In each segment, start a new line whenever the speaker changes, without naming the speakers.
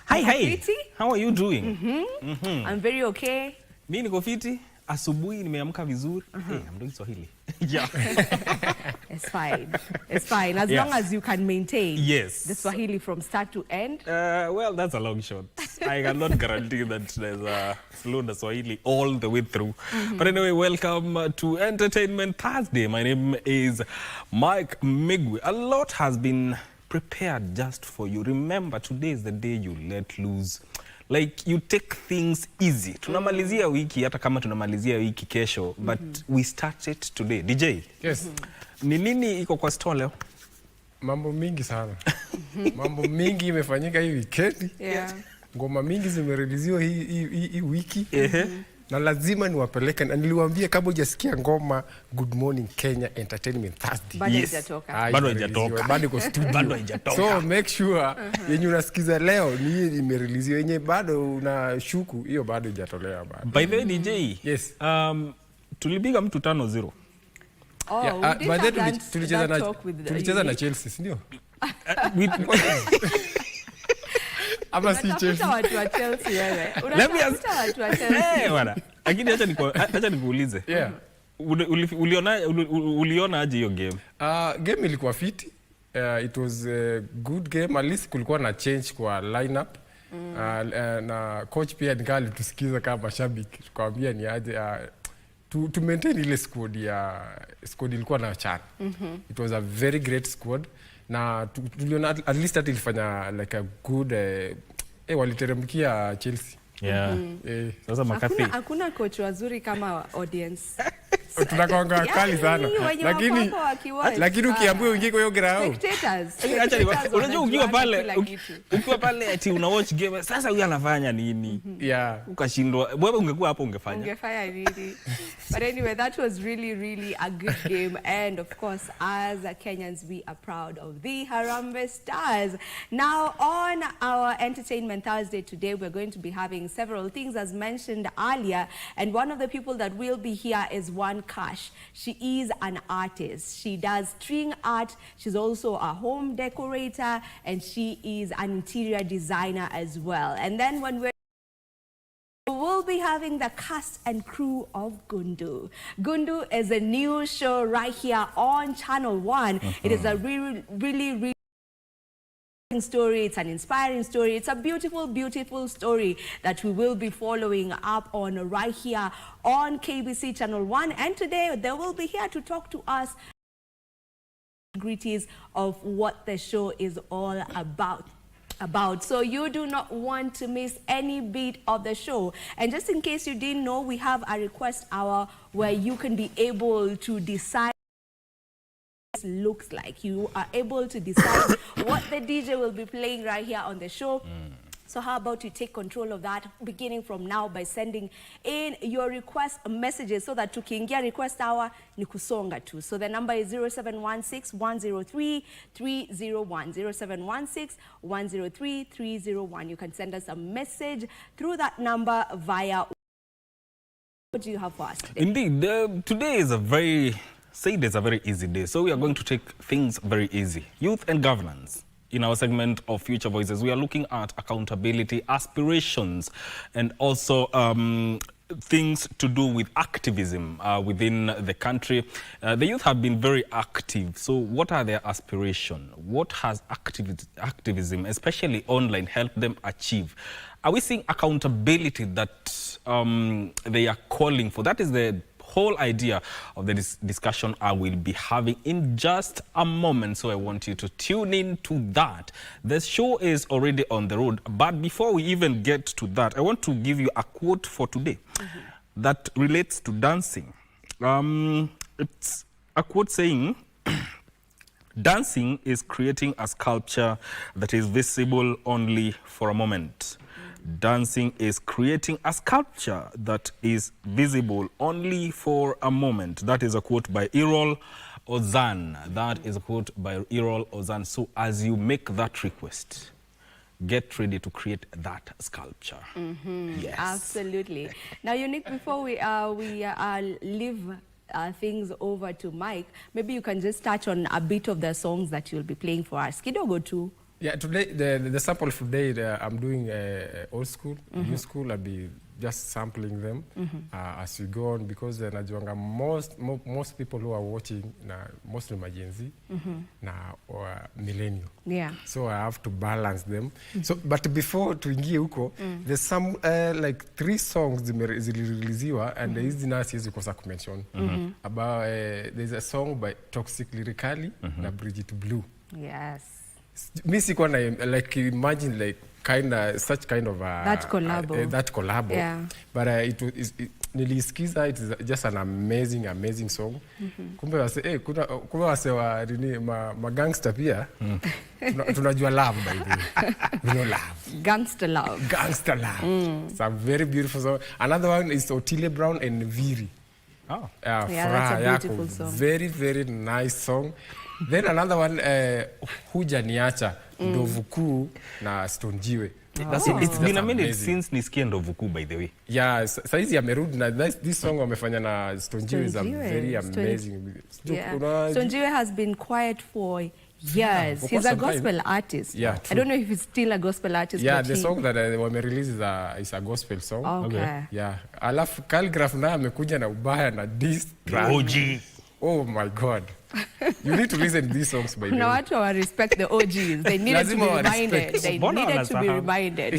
Hi, hi. How are you doing?
I'm very okay.
Mimi niko fiti. Asubuhi nimeamka vizuri. Hey, I'm doing Swahili. Yeah.
It's fine. It's fine. As long as you can maintain the Swahili from start to end.
Well, that's a long shot. I cannot guarantee that there's a fluent Swahili all the way through. But anyway, welcome to Entertainment Thursday. My name is Mike Migwe. A lot has been prepared just for you. Remember, today is the day you let loose. Like, you take things easy. Tunamalizia wiki, hata kama tunamalizia wiki kesho, but we start it today. DJ?
Yes.
Ni nini iko kwa store leo?
Mambo mingi sana. Mambo mingi imefanyika hii weekend.
Yeah.
Ngoma mingi zimereleasiwa hii wiki. Na lazima niwapeleke, na niliwaambia kama hujasikia ngoma Good Morning Kenya Entertainment Thursday.
Bado haijatoka.
Bado haijatoka.
Bado iko studio.
Bado haijatoka.
So make sure yenye unasikiza leo ni hii imereleasiwa, yenye bado unashuku hiyo bado haijatolewa bado.
By the way, DJ.
Yes.
Tulipiga mtu 5-0.
Oh,
yeah, by the way tulicheza na Chelsea, ndio? Ama si Chelsea.
Watu wa Chelsea wewe.
Unatafuta
watu wa Chelsea.
Eh, bwana. Lakini acha nikuulize.
Yeah.
Uliona aje hiyo game?
Game ilikuwa fiti. It was a good game. At least kulikuwa na change kwa lineup. Na coach pia nikali tusikiza kama mashabiki. Tukamwambia ni aje to maintain ile squad ilikuwa na chan. It was a very great squad. Na tuliona at least that ilifanya like a good waliteremkia Chelsea.
Yeah. Sasa makati.
Hakuna coach wazuri kama audience.
Tunakonga kali sana. Lakini ukiambiwa uingie kwa hiyo ground.
Spectators.
Unajua ukiwa pale ati una watch game, sasa huyu anafanya nini?
Yeah.
Ukashindwa. Wewe ungekuwa hapo ungefanya.
Ungefanya nini? But anyway, that was really a good game, and of course, as Kenyans, we are proud of the Harambee Stars. Now, on our Entertainment Thursday today, we're going to be having several things as mentioned earlier, and one of the people that will be here is One Cash. She is an artist. She does string art. She's also a home decorator, and she is an interior designer as well. And then when we'll be having the cast and crew of Gundu. Gundu is a new show right here on Channel 1. It is a really story. It's an inspiring story. It's a beautiful story that we will be following up on right here on KBC Channel 1. And today they will be here to talk to us nitty-gritties of what the show is all about. So you do not want to miss any beat of the show. And just in case you didn't know, we have a request hour where you can be able to decide what it looks like. You are able to decide what the DJ will be playing right here on the show. So how about you take control of that beginning from now by sending in your request messages so that tukiingia request hour ni kusonga tu. So the number is 0716-103-301. 0716-103-301. You can send us a message through that number via. What do you have for us today?
Indeed, today is a very easy day. So we are going to take things very easy. Youth and governance. In our segment of Future Voices, we are looking at accountability, aspirations, and also things to do with activism within the country. The youth have been very active. So what are their aspirations? What has activism, especially online, helped them achieve? Are we seeing accountability that they are calling for? That is the whole idea of the discussion I will be having in just a moment. So I want you to tune in to that. The show is already on the road. But before we even get to that, I want to give you a quote for today that relates to dancing. It's a quote saying, dancing is creating a sculpture that is visible only for a moment. Dancing is creating a sculpture that is visible only for a moment. That is a quote by Errol Ozan. That is a quote by Errol Ozan. So as you make that request, get ready to create that sculpture. Yes.
Absolutely. Now, Unique, before we leave things over to Mike, maybe you can just touch on a bit of the songs that you'll be playing for us. Kidogo tu.
Yeah, today the sample for today I'm doing old school, new school. I'll be just sampling them as we go on, because najuanga most people who are watching mostly my Gen Z or millennial.
Yeah.
So I have to balance them. So but before tuingie huko, there's some like 3 songs zilireleasiwa and hizi nasi hizi kosa kumention about there's a song by Toxic Lyrically na Bridget Blue.
Yes.
Mi sikuwa na like imagine like such kind of
that collabo.
That collabo.
Yeah.
But nilisikiza, it is just an amazing song. Kumbe wase kuna wase wa nini ma gangster pia. Tunajua love by the way. We know love.
Gangster love.
Gangster love. It's a very beautiful song. Another one is Otile Brown and Viri.
Oh.
Yeah, that's a beautiful song.
Very nice song. Then another one, Huja Niacha, Ndovu Kuu na Stone Jiwe.
It's been a minute since nisikie Ndovu Kuu, by the way.
Yeah, saizi amerudi na this song wamefanya na Stone Jiwe is a very amazing.
Yeah. Stone Jiwe has been quiet for years. He's a gospel artist.
Yeah,
I don't know if he's still a gospel artist.
Yeah, the song that wame-release is a gospel song.
Okay.
Yeah. Alafu Calligraph naye amekuja na ubaya na diss track.
OG.
Oh my God. You need to listen to these songs by the way.
No, I to respect the OGs. They needed to be reminded. They needed to be reminded.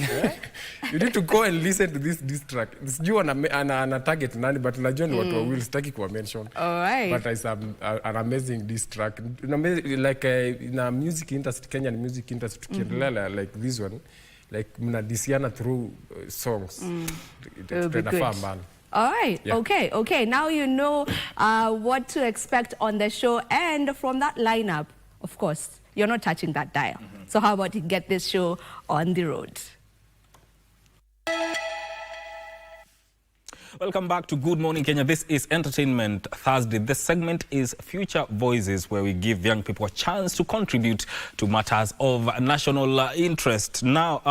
You need to go and listen to this track. Sijui ana target nani, but najua ni watu wawili, sitaki kuwa mention.
All right.
But it's an amazing this track. Like in a music industry, Kenyan music industry, like this one, like mnadisiana through songs.
It will be good. All right. Yeah. Okay. Now you know what to expect on the show. And from that lineup, of course, you're not touching that dial. So how about you get this show on the road?
Welcome back to Good Morning Kenya. This is Entertainment Thursday. This segment is Future Voices, where we give young people a chance to contribute to matters of national interest. Now,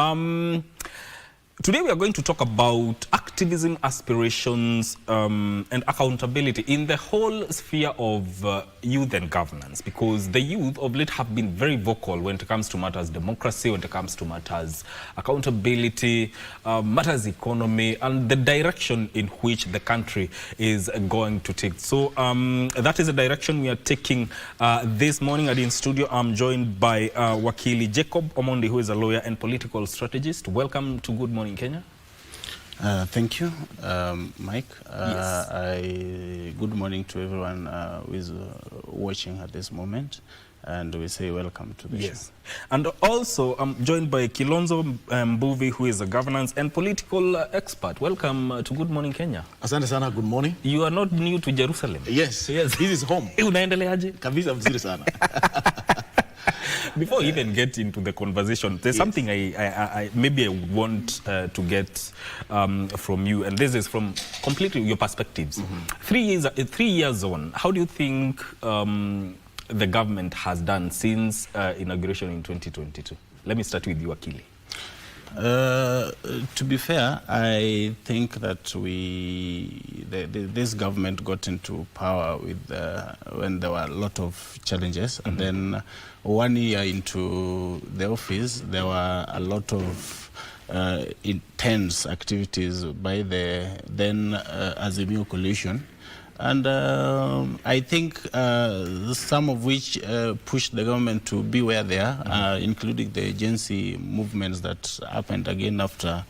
today we are going to talk about activism, aspirations, and accountability in the whole sphere of youth and governance, because the youth of late have been very vocal when it comes to matters democracy, when it comes to matters accountability, matters economy, and the direction in which the country is going to take. So that is the direction we are taking this morning. At in studio, I'm joined by Wakili Jacob Omondi, who is a lawyer and political strategist. Welcome to Good Morning Kenya.
Thank you, Mike.
Yes.
Good morning to everyone who is watching at this moment, and we say welcome to the show.
And also, I'm joined by Kilonzo Mbuvi, who is a governance and political expert. Welcome to Good Morning Kenya.
Asante sana, good morning.
You are not new to Jerusalem.
Yes, this is home.
Unaendeleaje?
Kabisa mzuri sana.
Before we even get into the conversation, there's something I maybe I would want to get from you, and this is from completely your perspectives. 3 years on, how do you think the government has done since inauguration in 2022? Let me start with you, Akili.
To be fair, I think that this government got into power with when there were a lot of challenges, and then 1 year into the office, there were a lot of intense activities by the then Azimio coalition. And I think some of which pushed the government to be where they are, including the agency movements that happened again after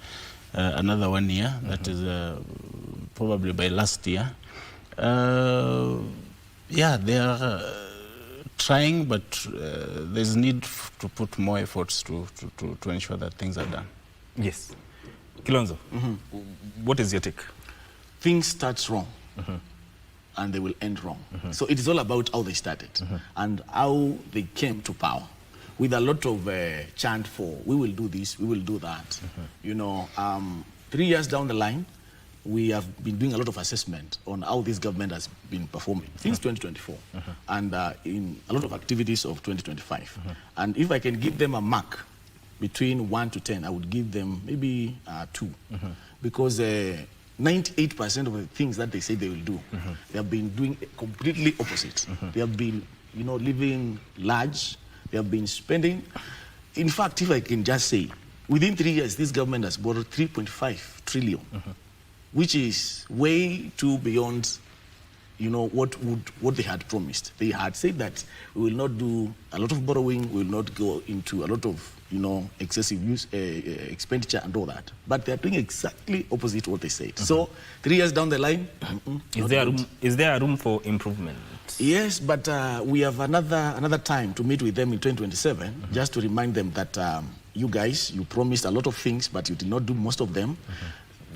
another 1 year, that is probably by last year. Yeah, they are trying, but there's need to put more efforts to ensure that things are done.
Yes. Kilonzo, what is your take?
Things start wrong. And they will end wrong. So it is all about how they started and how they came to power, with a lot of chant for, we will do this, we will do that. You know, 3 years down the line, we have been doing a lot of assessment on how this government has been performing since 2024 and in a lot of activities of 2025. And if I can give them a mark between 1 to 10, I would give them maybe 2, because 98% of the things that they say they will do, they have been doing completely opposite. They have been, living large. They have been spending in fact, if I can just say, within 3 years, this government has borrowed 3.5 trillion, which is way too beyond, you know, what they had promised. They had said that we will not do a lot of borrowing, we will not go into a lot of, you know, excessive use, expenditure and all that. But they are doing exactly opposite what they said. So 3 years down the line,
is there a room for improvement?
Yes, but we have another time to meet with them in 2027, just to remind them that you guys, you promised a lot of things, but you did not do most of them.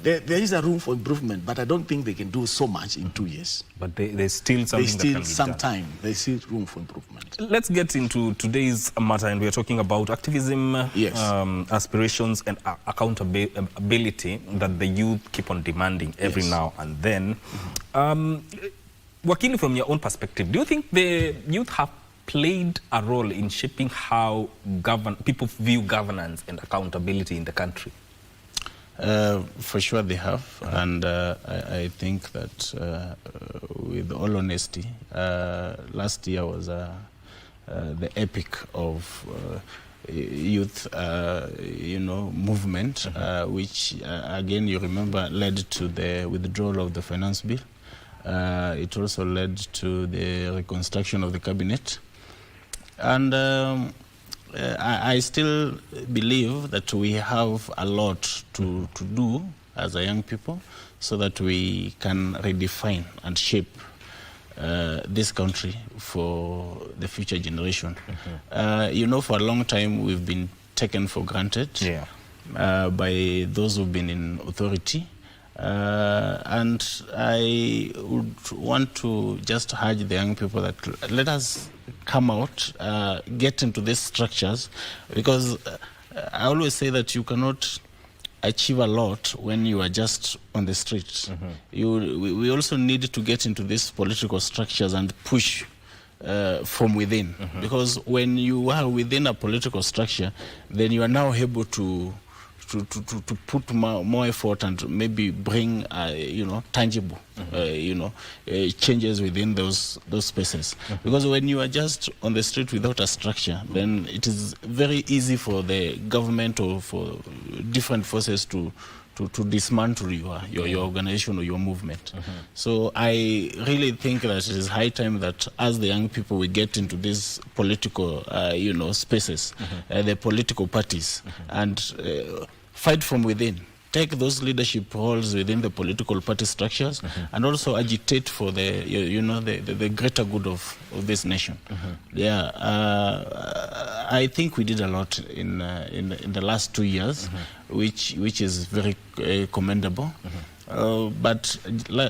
There is a room for improvement, but I don't think they can do so much in 2 years.
But there's still something
There's still
that can be
some
done.
time. There's still room for improvement.
Let's get into today's matter, and we're talking about activism,
Yes.
aspirations, and accountability that the youth keep on demanding every
Yes.
now and then. Wakili, from your own perspective, do you think the youth have played a role in shaping how people view governance and accountability in the country?
For sure they have, and I think that with all honesty, last year was the epic of youth, you know, movement, which again, you remember, led to the withdrawal of the finance bill. It also led to the reconstruction of the cabinet, and I still believe that we have a lot to do as a young people, so that we can redefine and shape this country for the future generation. You know, for a long time we've been taken for granted by those who've been in authority. And I would want to just urge the young people that let us come out, get into these structures, because I always say that you cannot achieve a lot when you are just on the street. We also need to get into these political structures and push from within, because when you are within a political structure, then you are now able to put more effort and maybe bring you know, tangible you know, changes within those spaces. Because when you are just on the street without a structure, then it is very easy for the government or for different forces to dismantle your organization or your movement. So I really think that it is high time that as the young people we get into these political you know, spaces, the political parties, and fight from within. Take those leadership roles within the political party structures, and also agitate for the, you know, the greater good of this nation. I think we did a lot in the last 2 years, which is very commendable. But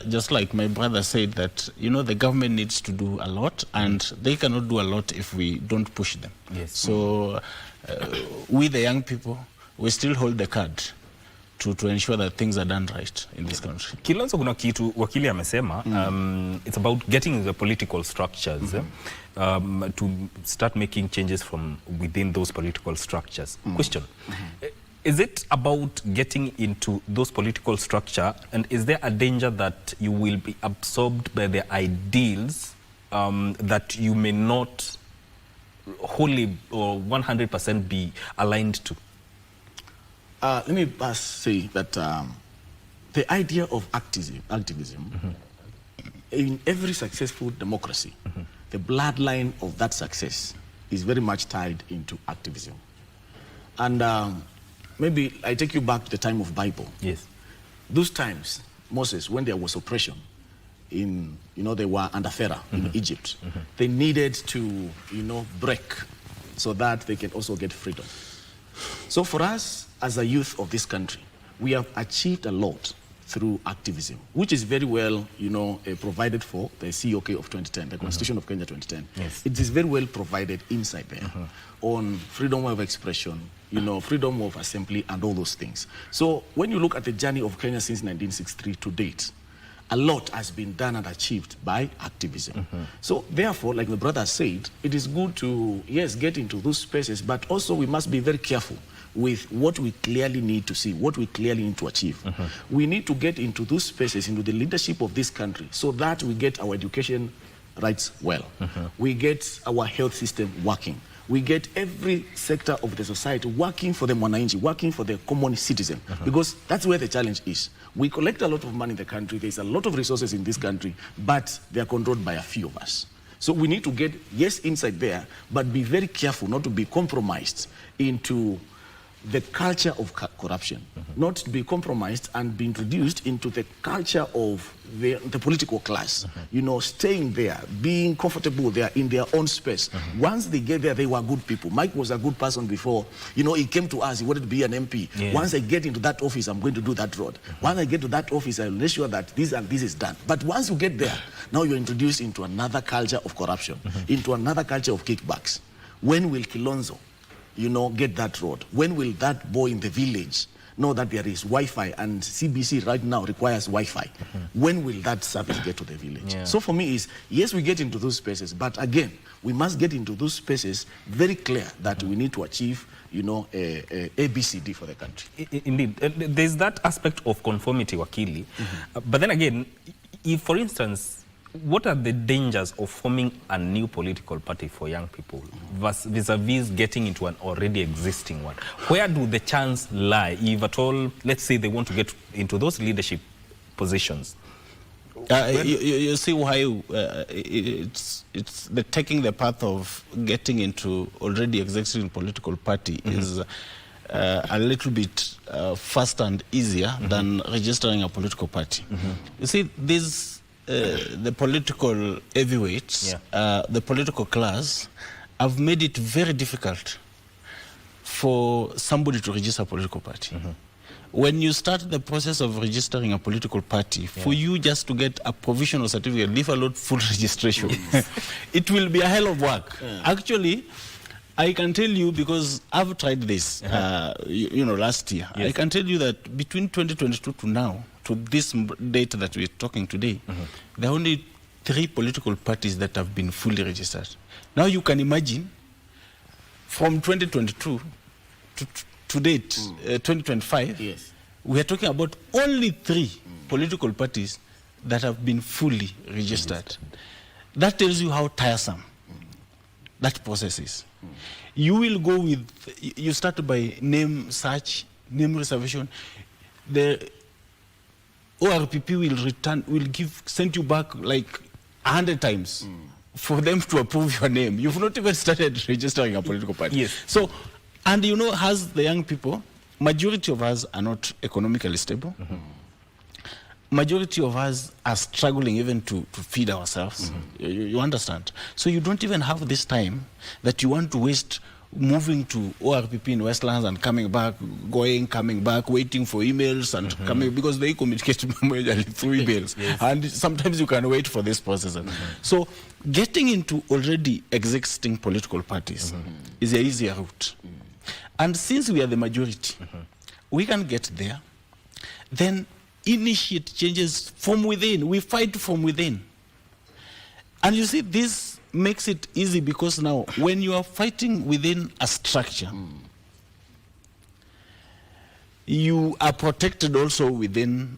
just like my brother said, that, you know, the government needs to do a lot, and they cannot do a lot if we don't push them.
Yes.
So we, the young people, we still hold the card to ensure that things are done right in this country.
Kilonzo, kuna kitu wakili amesema, it's about getting the political structures to start making changes from within those political structures. Question, is it about getting into those political structure, and is there a danger that you will be absorbed by the ideals that you may not wholly or 100% be aligned to?
Let me first say that the idea of activism in every successful democracy, the bloodline of that success is very much tied into activism. And maybe I take you back to the time of Bible.
Yes.
Those times, Moses, when there was oppression, in, you know, they were under Pharaoh in Egypt, they needed to, you know, break so that they can also get freedom. So for us, as a youth of this country, we have achieved a lot through activism, which is very well, you know, provided for the COK of 2010, the Constitution of Kenya 2010.
Yes.
It is very well provided inside there on freedom of expression, you know, freedom of assembly and all those things. So when you look at the journey of Kenya since 1963 to date, a lot has been done and achieved by activism. So therefore, like the brother said, it is good to, yes, get into those spaces, but also we must be very careful with what we clearly need to see, what we clearly need to achieve. We need to get into those spaces, into the leadership of this country, so that we get our education rights well. We get our health system working. we get every sector of the society working for the mwananchi, working for the common citizen, because that's where the challenge is. We collect a lot of money in the country, there's a lot of resources in this country, but they are controlled by a few of us. So we need to get, yes, inside there, but be very careful not to be compromised into the culture of corruption, not to be compromised and be introduced into the culture of the political class, you know, staying there, being comfortable there in their own space. Once they get there, they were good people. Mike was a good person before. You know, he came to us, he wanted to be an MP.
Yeah.
Once I get into that office, I'm going to do that road. Once I get to that office, I'll make sure that this and this is done. But once you get there, now you're introduced into another culture of corruption, into another culture of kickbacks. When will Kilonzo, you know, get that road? When will that boy in the village know that there is Wi-Fi, and CBC right now requires Wi-Fi? When will that service get to the village?
Yeah.
So for me is, yes, we get into those spaces, but again, we must get into those spaces very clear that we need to achieve, you know, a ABCD for the country.
Indeed. There's that aspect of conformity, Wakili. But then again, if, for instance, what are the dangers of forming a new political party for young people vis-a-vis getting into an already existing one? Where do the chance lie, if at all, let's say they want to get into those leadership positions?
You see why it's the taking the path of getting into already existing political party is a little bit faster and easier than registering a political party. You see, this the political heavyweights, the political class, have made it very difficult for somebody to register a political party. When you start the process of registering a political party, for you just to get a provisional certificate, leave alone full registration, it will be a hell of work. Actually, I can tell you, because I've tried this, you know, last year. I can tell you that between 2022 to now, to this date that we're talking today, there are only 3 political parties that have been fully registered. Now you can imagine, from 2022 to date, 2025, we are talking about only 3 political parties that have been fully registered. That tells you how tiresome that process is. You will go with, you start by name search, name reservation. The ORPP will send you back like 100 times for them to approve your name. You've not even started registering a political party. So, and you know, as the young people, majority of us are not economically stable. Majority of us are struggling even to feed ourselves. You understand? So you don't even have this time that you want to waste moving to ORPP in Westlands and coming back, coming back, waiting for emails and coming, because they communicate majorly through emails. And sometimes you can wait for this process. So getting into already existing political parties is an easier route. And since we are the majority, we can get there, then initiate changes from within. We fight from within. And you see, this makes it easy because now when you are fighting within a structure, you are protected also within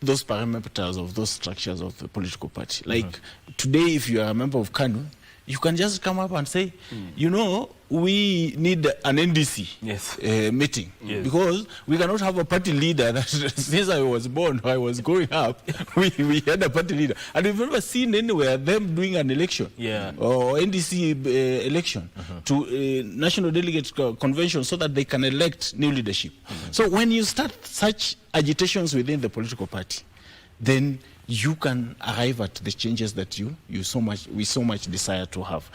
those parameters of those structures of the political party. Like today, if you are a member of KANU, you can just come up and say, you know, we need an NDC meeting because we cannot have a party leader that since I was born, I was growing up, we had a party leader. And we've never seen anywhere them doing an election or NDC election to National Delegate Convention so that they can elect new leadership. So when you start such agitations within the political party, then you can arrive at the changes that we so much desire to have.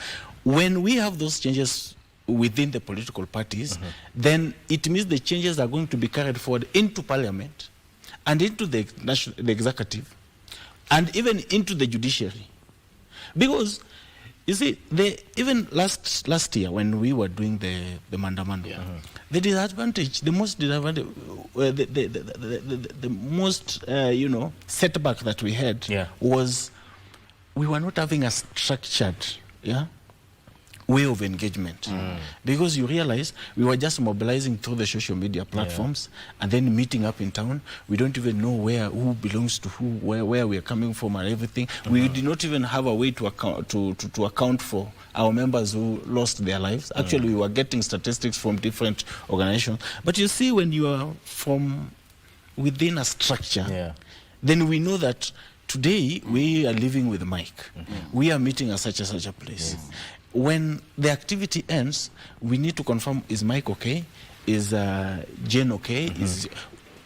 When we have those changes within the political parties, then it means the changes are going to be carried forward into Parliament and into the executive and even into the judiciary. Because you see, even last year when we were doing the mandamano, the disadvantage, the most disadvantage, the most you know, setback that we had was we were not having a structured way of engagement. Because you realize we were just mobilizing through the social media platforms and then meeting up in town. We don't even know who belongs to who, where we are coming from and everything. We did not even have a way to account for our members who lost their lives. Actually, we were getting statistics from different organizations. But you see, when you are from within a structure, then we know that today we are living with Mike. We are meeting at such a place. When the activity ends, we need to confirm, is Mike okay? Is Jane okay?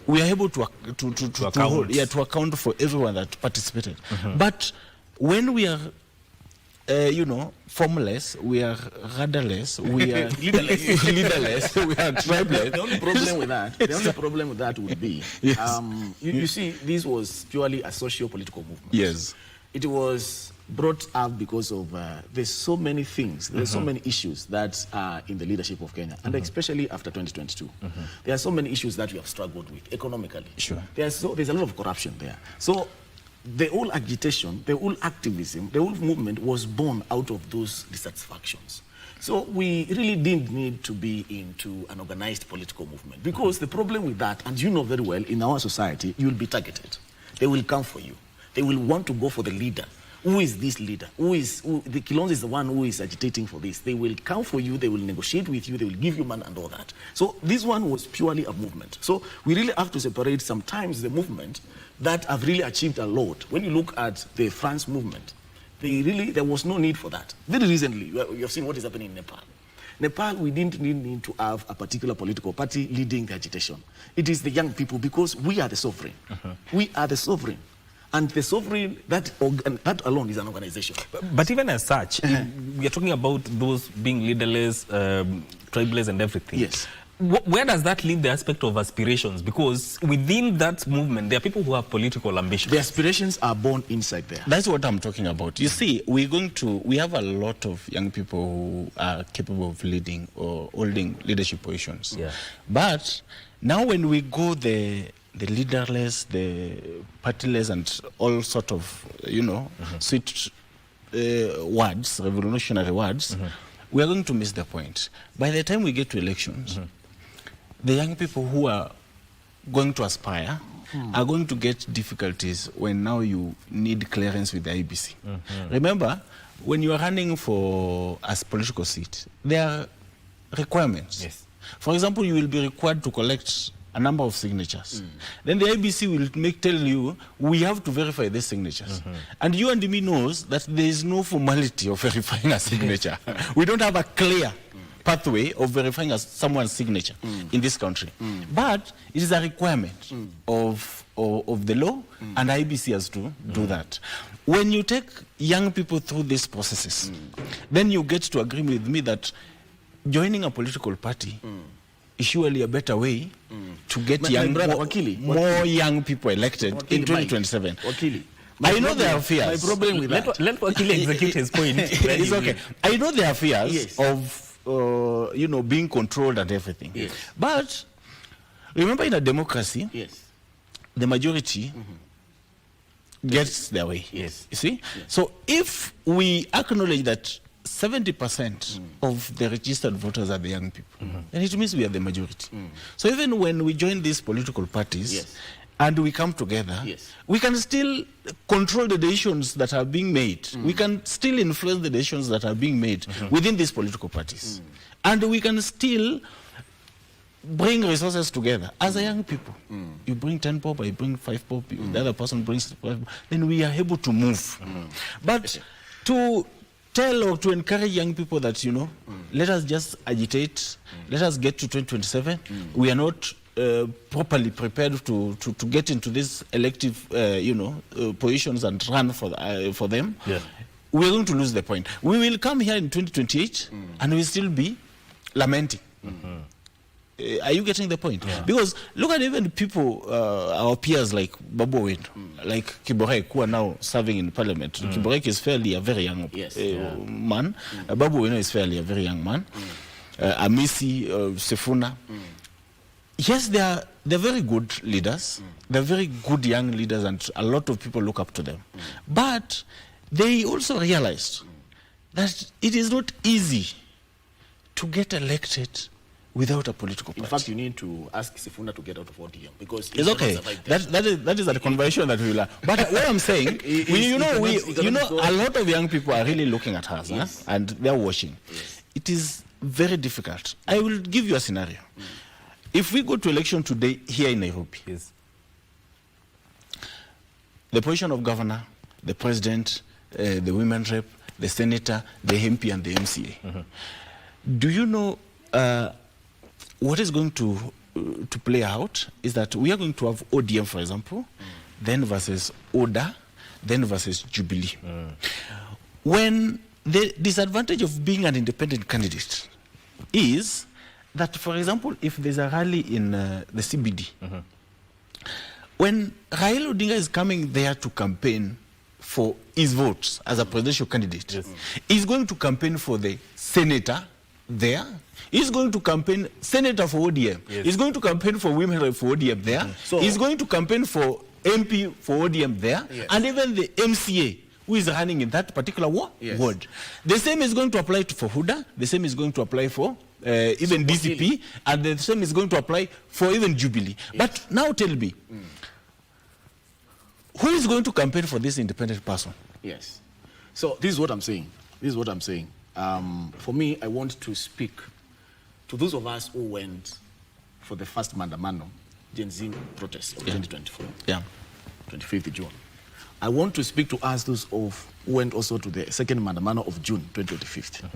We are able to account for everyone that participated. But when we are formless, we are rudderless, we are leaderless, we are tribeless.
The only problem with that would be, you see, this was purely a socio-political movement.
Yes.
It was brought up because of there's so many things, there's so many issues that are in the leadership of Kenya, and especially after 2022. There are so many issues that we have struggled with economically.
Sure.
There's a lot of corruption there. So the whole agitation, the whole activism, the whole movement was born out of those dissatisfactions. So we really didn't need to be into an organized political movement, because the problem with that, and you know very well, in our society, you'll be targeted. They will come for you. They will want to go for the leader. Who is this leader? The Kilonzo is the one who is agitating for this. They will come for you, they will negotiate with you, they will give you money and all that. So this one was purely a movement. So we really have to separate sometimes the movement that have really achieved a lot. When you look at the France movement, there was no need for that. Very recently, you have seen what is happening in Nepal. Nepal, we didn't need to have a particular political party leading the agitation. It is the young people, because we are the sovereign. We are the sovereign. And the sovereign, that alone is an organization.
But even as such, we are talking about those being leaderless, tribeless and everything.
Yes.
Where does that leave the aspect of aspirations? Because within that movement, there are people who have political ambitions.
The aspirations are born inside there.
That's what I'm talking about. You see, we have a lot of young people who are capable of leading or holding leadership positions.
Yeah.
But now when we go the leaderless, the partyless, and all sort of, sweet words, revolutionary words, we are going to miss the point. By the time we get to elections, the young people who are going to aspire are going to get difficulties when now you need clearance with the IBC. Remember, when you are running for a political seat, there are requirements.
Yes.
For example, you will be required to collect a number of signatures. Then the IBC will tell you, we have to verify these signatures. And you and me knows that there is no formality of verifying a signature. We don't have a clear pathway of verifying someone's signature in this country. But it is a requirement of the law, and IBC has to do that. When you take young people through these processes, then you get to agree with me that joining a political party is surely a better way to get more young people elected in 2027. I know there are fears.
My problem with that.
Let Wakili execute his point.
It's okay. I know there are fears of being controlled and everything.
Yes.
But remember, in a democracy, the majority gets their way.
Yes.
You see? Yes. So if we acknowledge that 70% of the registered voters are the young people, then it means we are the majority. So even when we join these political parties and we come together, we can still control the decisions that are being made. We can still influence the decisions that are being made within these political parties. And we can still bring resources together as a young people. You bring 10 pop, I bring 5 pop, the other person brings 5 pop, then we are able to move. But to tell or to encourage young people that, let us just agitate, let us get to 2027. We are not properly prepared to get into these elective, positions and run for them. We're going to lose the point. We will come here in 2028 and we'll still be lamenting. Are you getting the point? Because look at even people, our peers like Babu Owino, like Kiborek, who are now serving in parliament. Kiborek is fairly a very young man. Babu Owino is fairly a very young man. Amisi, Sefuna. Yes, they're very good leaders. They're very good young leaders, and a lot of people look up to them. But they also realized that it is not easy to get elected without a political party.
In fact, you need to ask Sifuna to get out of ODM because
it's okay. That is a conversation that we will have. But what I'm saying, you know, a lot of young people are really looking at us, yes. And they're watching. Yes. It is very difficult. I will give you a scenario. If we go to election today here in Nairobi, yes. The position of governor, the president, the women rep, the senator, the MP, and the MCA. Do you know what is going to play out is that we are going to have ODM, for example, then versus ODA, then versus Jubilee. When the disadvantage of being an independent candidate is that, for example, if there's a rally in the CBD, when Raila Odinga is coming there to campaign for his votes as a presidential candidate, yes. He's going to campaign for the senator there. He's going to campaign senator for ODM. Yes. He's going to campaign for women for ODM there. So he's going to campaign for MP for ODM there. Yes. And even the MCA who is running in that particular ward. The same is going to apply for Huda. The same is going to apply for even DCP. And the same is going to apply for even Jubilee. Yes. But now tell me, who is going to campaign for this independent person?
Yes. So this is what I'm saying. For me, I want to speak to those of us who went for the first Mandamano, Gen Z protest of 2024, 25th June. I want to speak to us, those who went also to the second Mandamano of June 2025.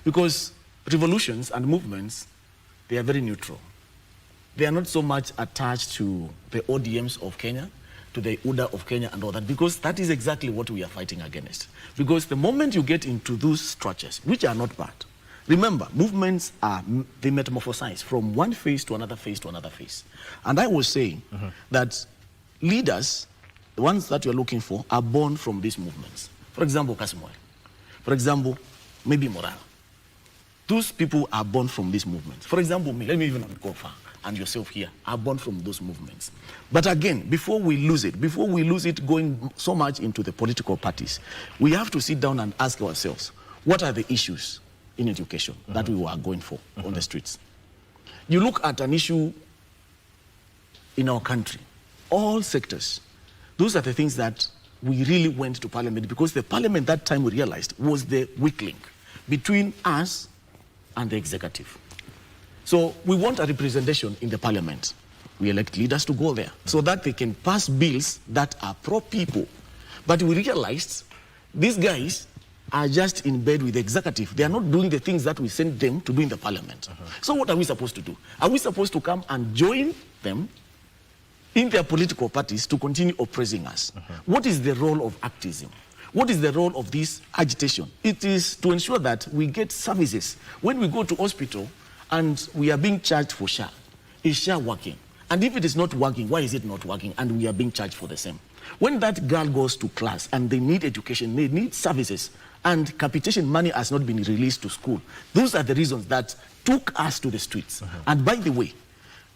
Because revolutions and movements, they are very neutral. They are not so much attached to the ODMs of Kenya, to the UDA of Kenya and all that, because that is exactly what we are fighting against. Because the moment you get into those structures, which are not bad, remember, movements they metamorphosize from one phase to another phase to another phase. And I was saying that leaders, the ones that you're looking for, are born from these movements. For example, Kasimwai. For example, maybe Morale. Those people are born from these movements. For example, me, let me even go far. And yourself here are born from those movements. But again, before we lose it going so much into the political parties, we have to sit down and ask ourselves, what are the issues in education that we are going for on the streets? You look at an issue in our country, all sectors, those are the things that we really went to parliament, because the parliament that time we realized was the weak link between us and the executive. So we want a representation in the parliament. We elect leaders to go there so that they can pass bills that are pro-people. But we realized these guys are just in bed with the executive. They are not doing the things that we send them to do in the parliament. So what are we supposed to do? Are we supposed to come and join them in their political parties to continue oppressing us? What is the role of activism? What is the role of this agitation? It is to ensure that we get services. When we go to hospital, and we are being charged for SHA. Is SHA working? And if it is not working, why is it not working? And we are being charged for the same. When that girl goes to class and they need education, they need services, and capitation money has not been released to school, those are the reasons that took us to the streets. And by the way,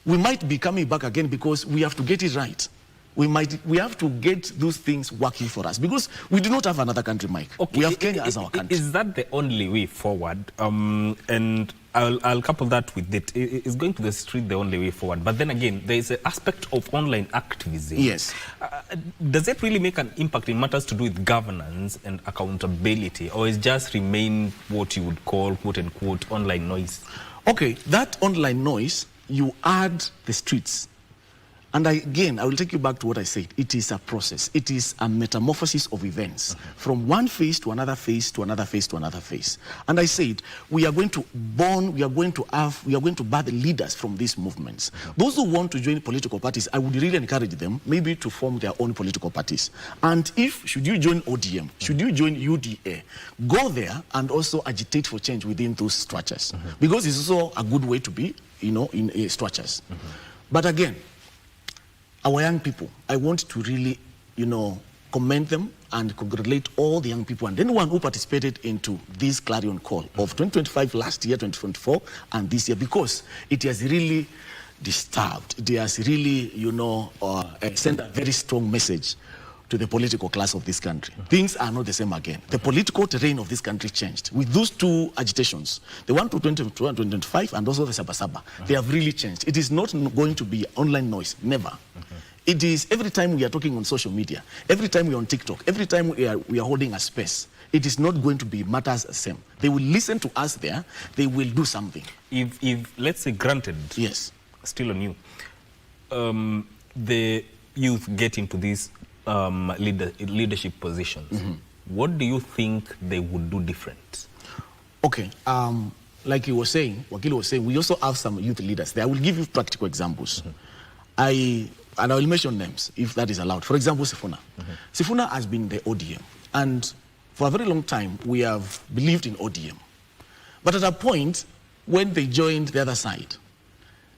we might be coming back again because we have to get it right. We have to get those things working for us, because we do not have another country, Mike. Okay. We have Kenya as our country.
Is that the only way forward? And I'll couple that with it. Is going to the street the only way forward? But then again, there is an aspect of online activism.
Yes.
Does it really make an impact in matters to do with governance and accountability, or is just remain what you would call, quote unquote, online noise?
Okay, that online noise, you add the streets. And again, I will take you back to what I said. It is a process. It is a metamorphosis of events from one phase to another phase to another phase to another phase. And I said, we are going to birth leaders from these movements. Those who want to join political parties, I would really encourage them maybe to form their own political parties. And should you join ODM, should you join UDA, go there and also agitate for change within those structures. Because it's also a good way to be, in structures. But again, our young people, I want to really, commend them and congratulate all the young people and anyone who participated into this clarion call of 2025 last year, 2024, and this year, because it has really disturbed, it has really, sent a very strong message to the political class of this country. Things are not the same again. The political terrain of this country changed. With those two agitations, the 1 to 2025 and also the Saba, they have really changed. It is not going to be online noise, never. It is every time we are talking on social media, every time we are on TikTok, every time we are holding a space, it is not going to be matters the same. They will listen to us there, they will do something.
If let's say, granted,
yes,
still on you, the youth get into these leadership positions, what do you think they would do different?
Okay, like you were saying, Wakili was saying, we also have some youth leaders there. I will give you practical examples. And I will mention names, if that is allowed. For example, Sifuna. Sifuna has been the ODM. And for a very long time, we have believed in ODM. But at a point, when they joined the other side,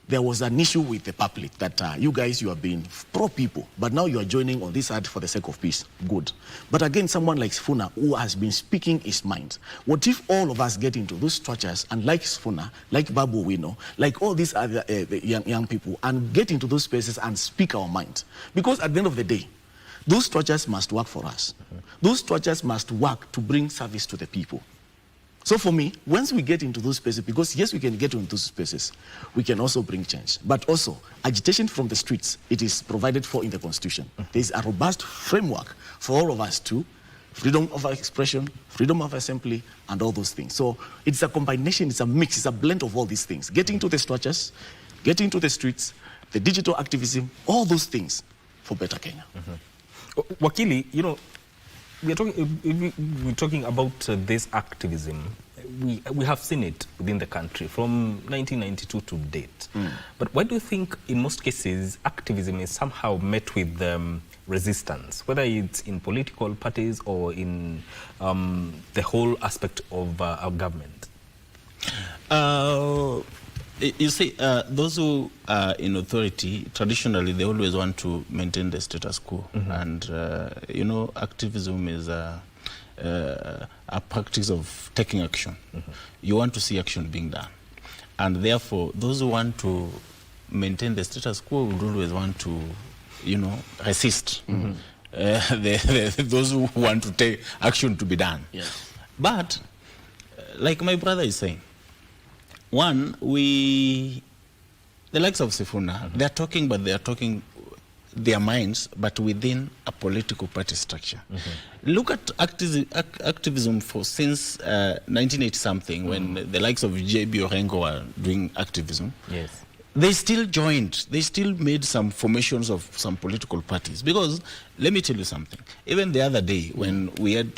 there was an issue with the public that you guys, you have been pro-people, but now you are joining on this side for the sake of peace. Good. But again, someone like Sifuna, who has been speaking his mind, what if all of us get into those structures and like Sifuna, like Babu Wino, like all these other young people, and get into those spaces and speak our mind? Because at the end of the day, those structures must work for us. Those structures must work to bring service to the people. So for me, once we get into those spaces, because yes, we can get into those spaces, we can also bring change. But also, agitation from the streets, it is provided for in the Constitution. There is a robust framework for all of us to freedom of expression, freedom of assembly, and all those things. So it's a combination, it's a mix, it's a blend of all these things. Getting to the structures, getting to the streets, the digital activism, all those things for better Kenya.
Wakili, you know, we're talking about this activism. We have seen it within the country from 1992 to date. But why do you think, in most cases, activism is somehow met with resistance, whether it's in political parties or in the whole aspect of our government?
You see, those who are in authority, traditionally, they always want to maintain the status quo. And, you know, activism is a practice of taking action. You want to see action being done. And therefore, those who want to maintain the status quo would always want to, you know, resist. Those who want to take action to be done.
Yes.
But, like my brother is saying, one, the likes of Sifuna, they're talking, but they're talking their minds, but within a political party structure. Look at activism since 1980-something, when the likes of J.B. Orengo were doing activism.
Yes.
They still joined, they still made some formations of some political parties. Because, let me tell you something, even the other day, when we had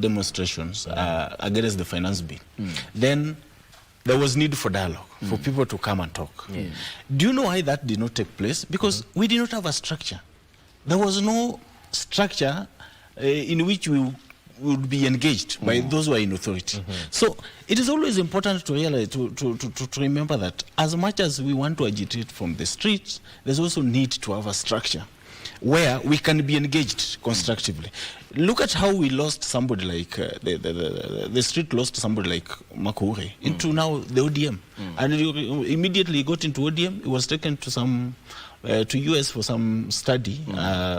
demonstrations against the finance bill, then there was need for dialogue, for people to come and talk. Do you know why that did not take place? Because we did not have a structure. There was no structure in which we would be engaged by those who are in authority. So it is always important to realize, to remember that as much as we want to agitate from the streets, there's also need to have a structure where we can be engaged constructively. Look at how we lost somebody like, the street lost somebody like Makure into now the ODM. And immediately he got into ODM, he was taken to some, to US for some study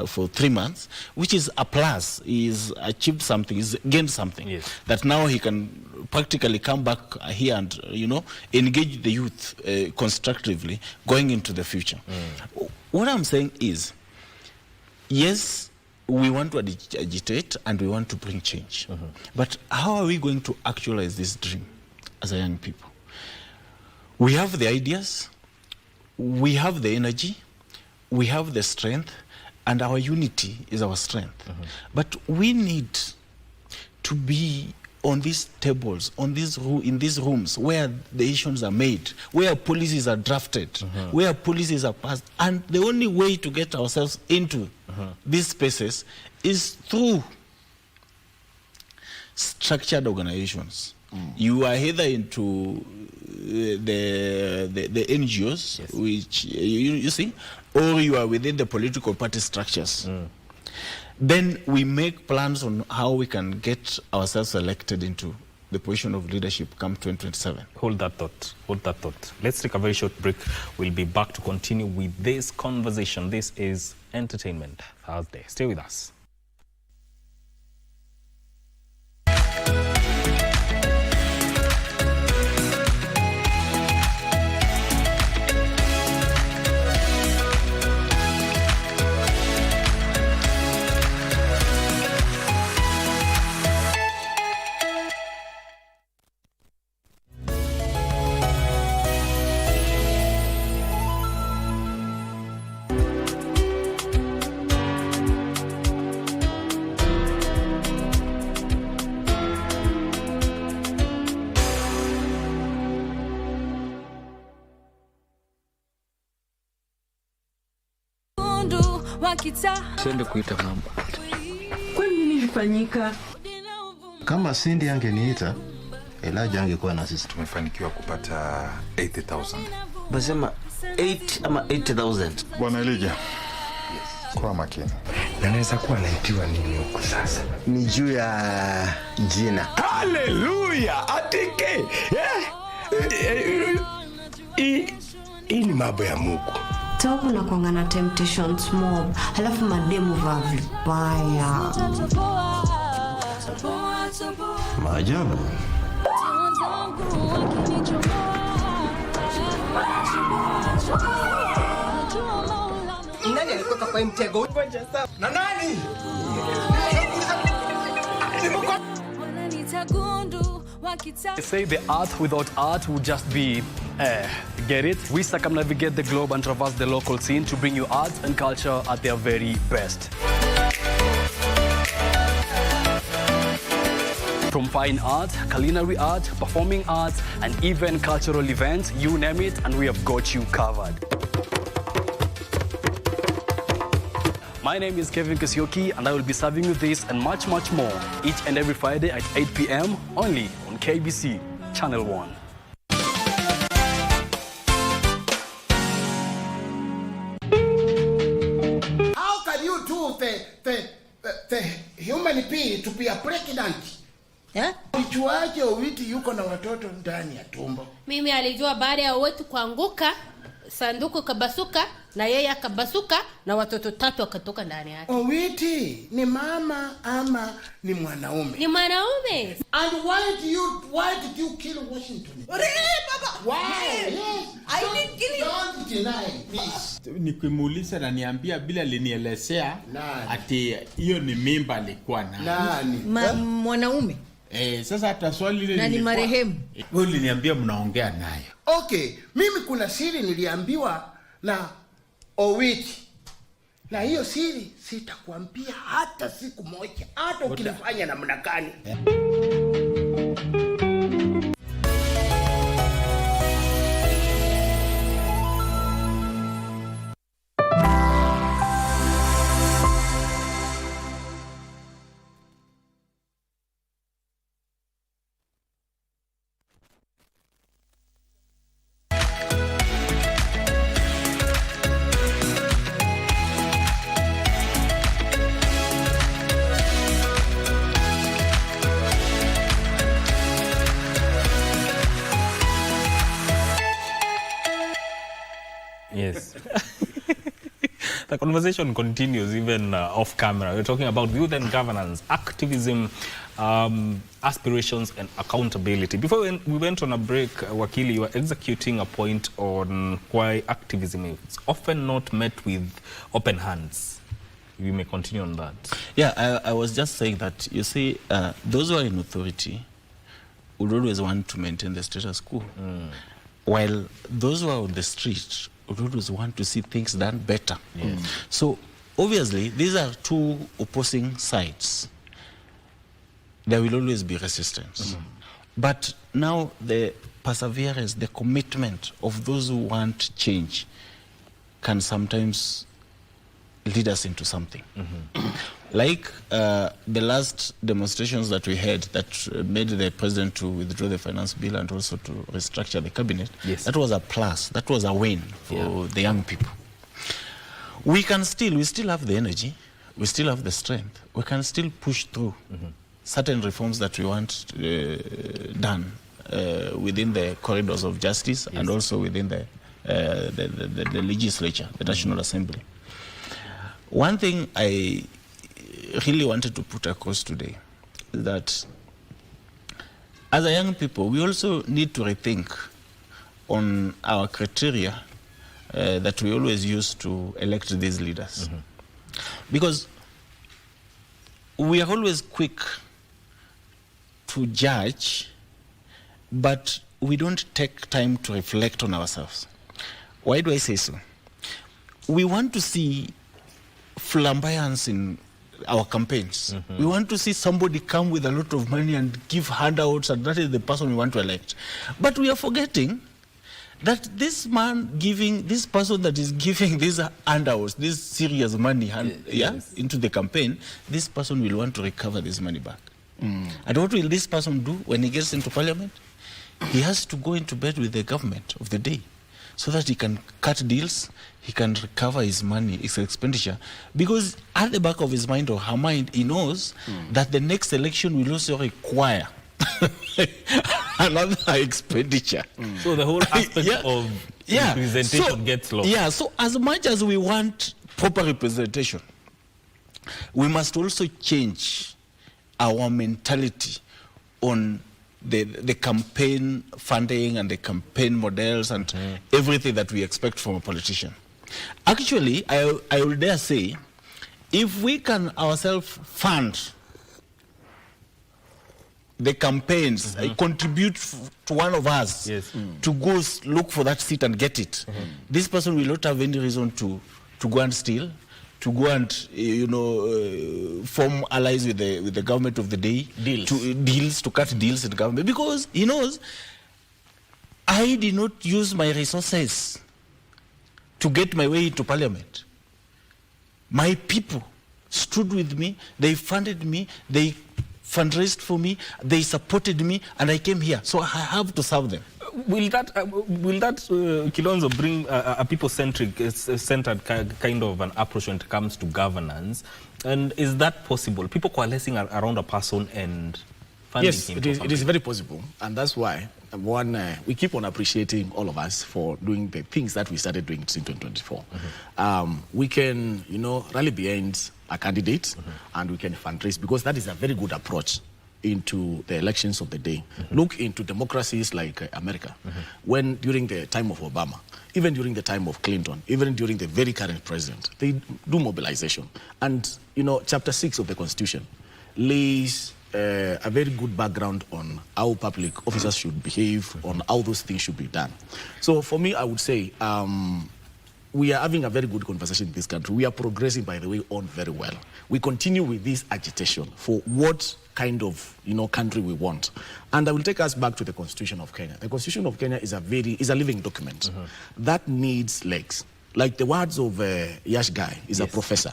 for 3 months, which is a plus. He's achieved something, he's gained something.
Yes.
That now he can practically come back here and, you know, engage the youth constructively going into the future. What I'm saying is, yes, we want to agitate and we want to bring change. But how are we going to actualize this dream as a young people? We have the ideas, we have the energy, we have the strength, and our unity is our strength. But we need to be on these tables, in these rooms where the decisions are made, where policies are drafted, where policies are passed. And the only way to get ourselves into these spaces is through structured organizations. You are either into the NGOs,
yes,
which you see, or you are within the political party structures. Then we make plans on how we can get ourselves elected into the position of leadership come 2027.
Hold that thought. Hold that thought. Let's take a very short break. We'll be back to continue with this conversation. This is Entertainment Thursday. Stay with us.
Siende kuita mambo.
Kwani nini ilifanyika?
Kama Cindy angeniita, Elijah angekuwa na sisi.
Tumefanikiwa kupata 80,000.
Basema 8 ama 80,000.
Bwana Elijah. Kwa makini.
Naweza kuwa naitiwa nini huko sasa?
Ni juu ya jina.
Haleluya! Atike. Hii ni mambo ya Mungu.
Toka na kuangana temptations mob. Halafu mademu va vibaya.
Maajabu.
Nani alikuwa kwa mtego? Ngoja sawa.
Na nani?
They say the earth without art would just be get it? We circumnavigate the globe and traverse the local scene to bring you art and culture at their very best. From fine art, culinary art, performing arts, and even cultural events, you name it, and we have got you covered. My name is Kevin Kasioki, and I will be serving you this and much, much more each and every Friday at 8 p.m. only on KBC Channel 1.
How can you do the human being to be a president? Ulijuaje Owiti yuko na watoto ndani ya tumbo?
Mimi alijua baada ya wetu kuanguka, sanduku kabasuka na yeye akabasuka na watoto 3 wakatoka ndani yake.
Owiti ni mama ama ni mwanaume?
Ni mwanaume.
And why did you kill Washington?
Really, baba?
Why? Yes.
I didn't kill him.
Don't deny, please.
Nikimuuliza na niambia bila linielezea ati hiyo ni mimba alikuwa na.
Nani?
Mwanaume. Sasa hata swali ile
ni marehemu.
Wewe uliniambia mnaongea naye.
Okay, mimi kuna siri niliambiwa na Owiti. Na hiyo siri sitakwambia hata siku moja, hata ukilifanya namna gani.
Yes. The conversation continues even off camera. We're talking about youth and governance, activism, aspirations and accountability. Before we went on a break, Wakili, you were executing a point on why activism is often not met with open hands. We may continue on that.
Yeah, I was just saying that, you see, those who are in authority would always want to maintain the status quo. While those who are on the street would always want to see things done better. So obviously these are two opposing sides. There will always be resistance. But now the perseverance, the commitment of those who want change can sometimes lead us into something. Like the last demonstrations that we had that made the president to withdraw the finance bill and also to restructure the cabinet, that was a plus, that was a win for the young people. We still have the energy, we still have the strength, we can still push through certain reforms that we want done within the corridors of justice and also within the legislature, the National Assembly. One thing I really wanted to put across today is that as a young people, we also need to rethink on our criteria that we always use to elect these leaders. Because we are always quick to judge, but we don't take time to reflect on ourselves. Why do I say so? We want to see flamboyance in our campaigns. We want to see somebody come with a lot of money and give handouts, and that is the person we want to elect. But we are forgetting that this person that is giving these handouts, this serious money into the campaign, this person will want to recover this money back. And what will this person do when he gets into parliament? He has to go into bed with the government of the day so that he can cut deals, he can recover his money, his expenditure. Because at the back of his mind or her mind, he knows that the next election will also require another expenditure.
So the whole aspect of representation gets lost.
Yeah, so as much as we want proper representation, we must also change our mentality on the campaign funding and the campaign models and everything that we expect from a politician. Actually, I would dare say, if we can ourselves fund the campaigns, contribute to one of us to go look for that seat and get it, this person will not have any reason to go and steal, to go and form allies with the government of the day, to cut deals in government, because he knows I did not use my resources to get my way into parliament. My people stood with me, they funded me, they fundraised for me, they supported me, and I came here, so I have to serve them.
Will that Kilonzo bring a people-centered kind of an approach when it comes to governance? And is that possible? People coalescing around a person and funding him?
Yes, it is very possible. And that's why, we keep on appreciating all of us for doing the things that we started doing in 2024. We can, rally behind a candidate and we can fundraise, because that is a very good approach into the elections of the day. Look into democracies like America, when during the time of Obama, even during the time of Clinton, even during the very current president, they do mobilization. And, Chapter 6 of the Constitution lays a very good background on how public officers should behave, on how those things should be done. So for me, I would say, we are having a very good conversation in this country. We are progressing, by the way, on very well. We continue with this agitation for what kind of country we want. And I will take us back to the Constitution of Kenya. The Constitution of Kenya is a living document that needs legs. Like the words of Yash Guy, is a professor.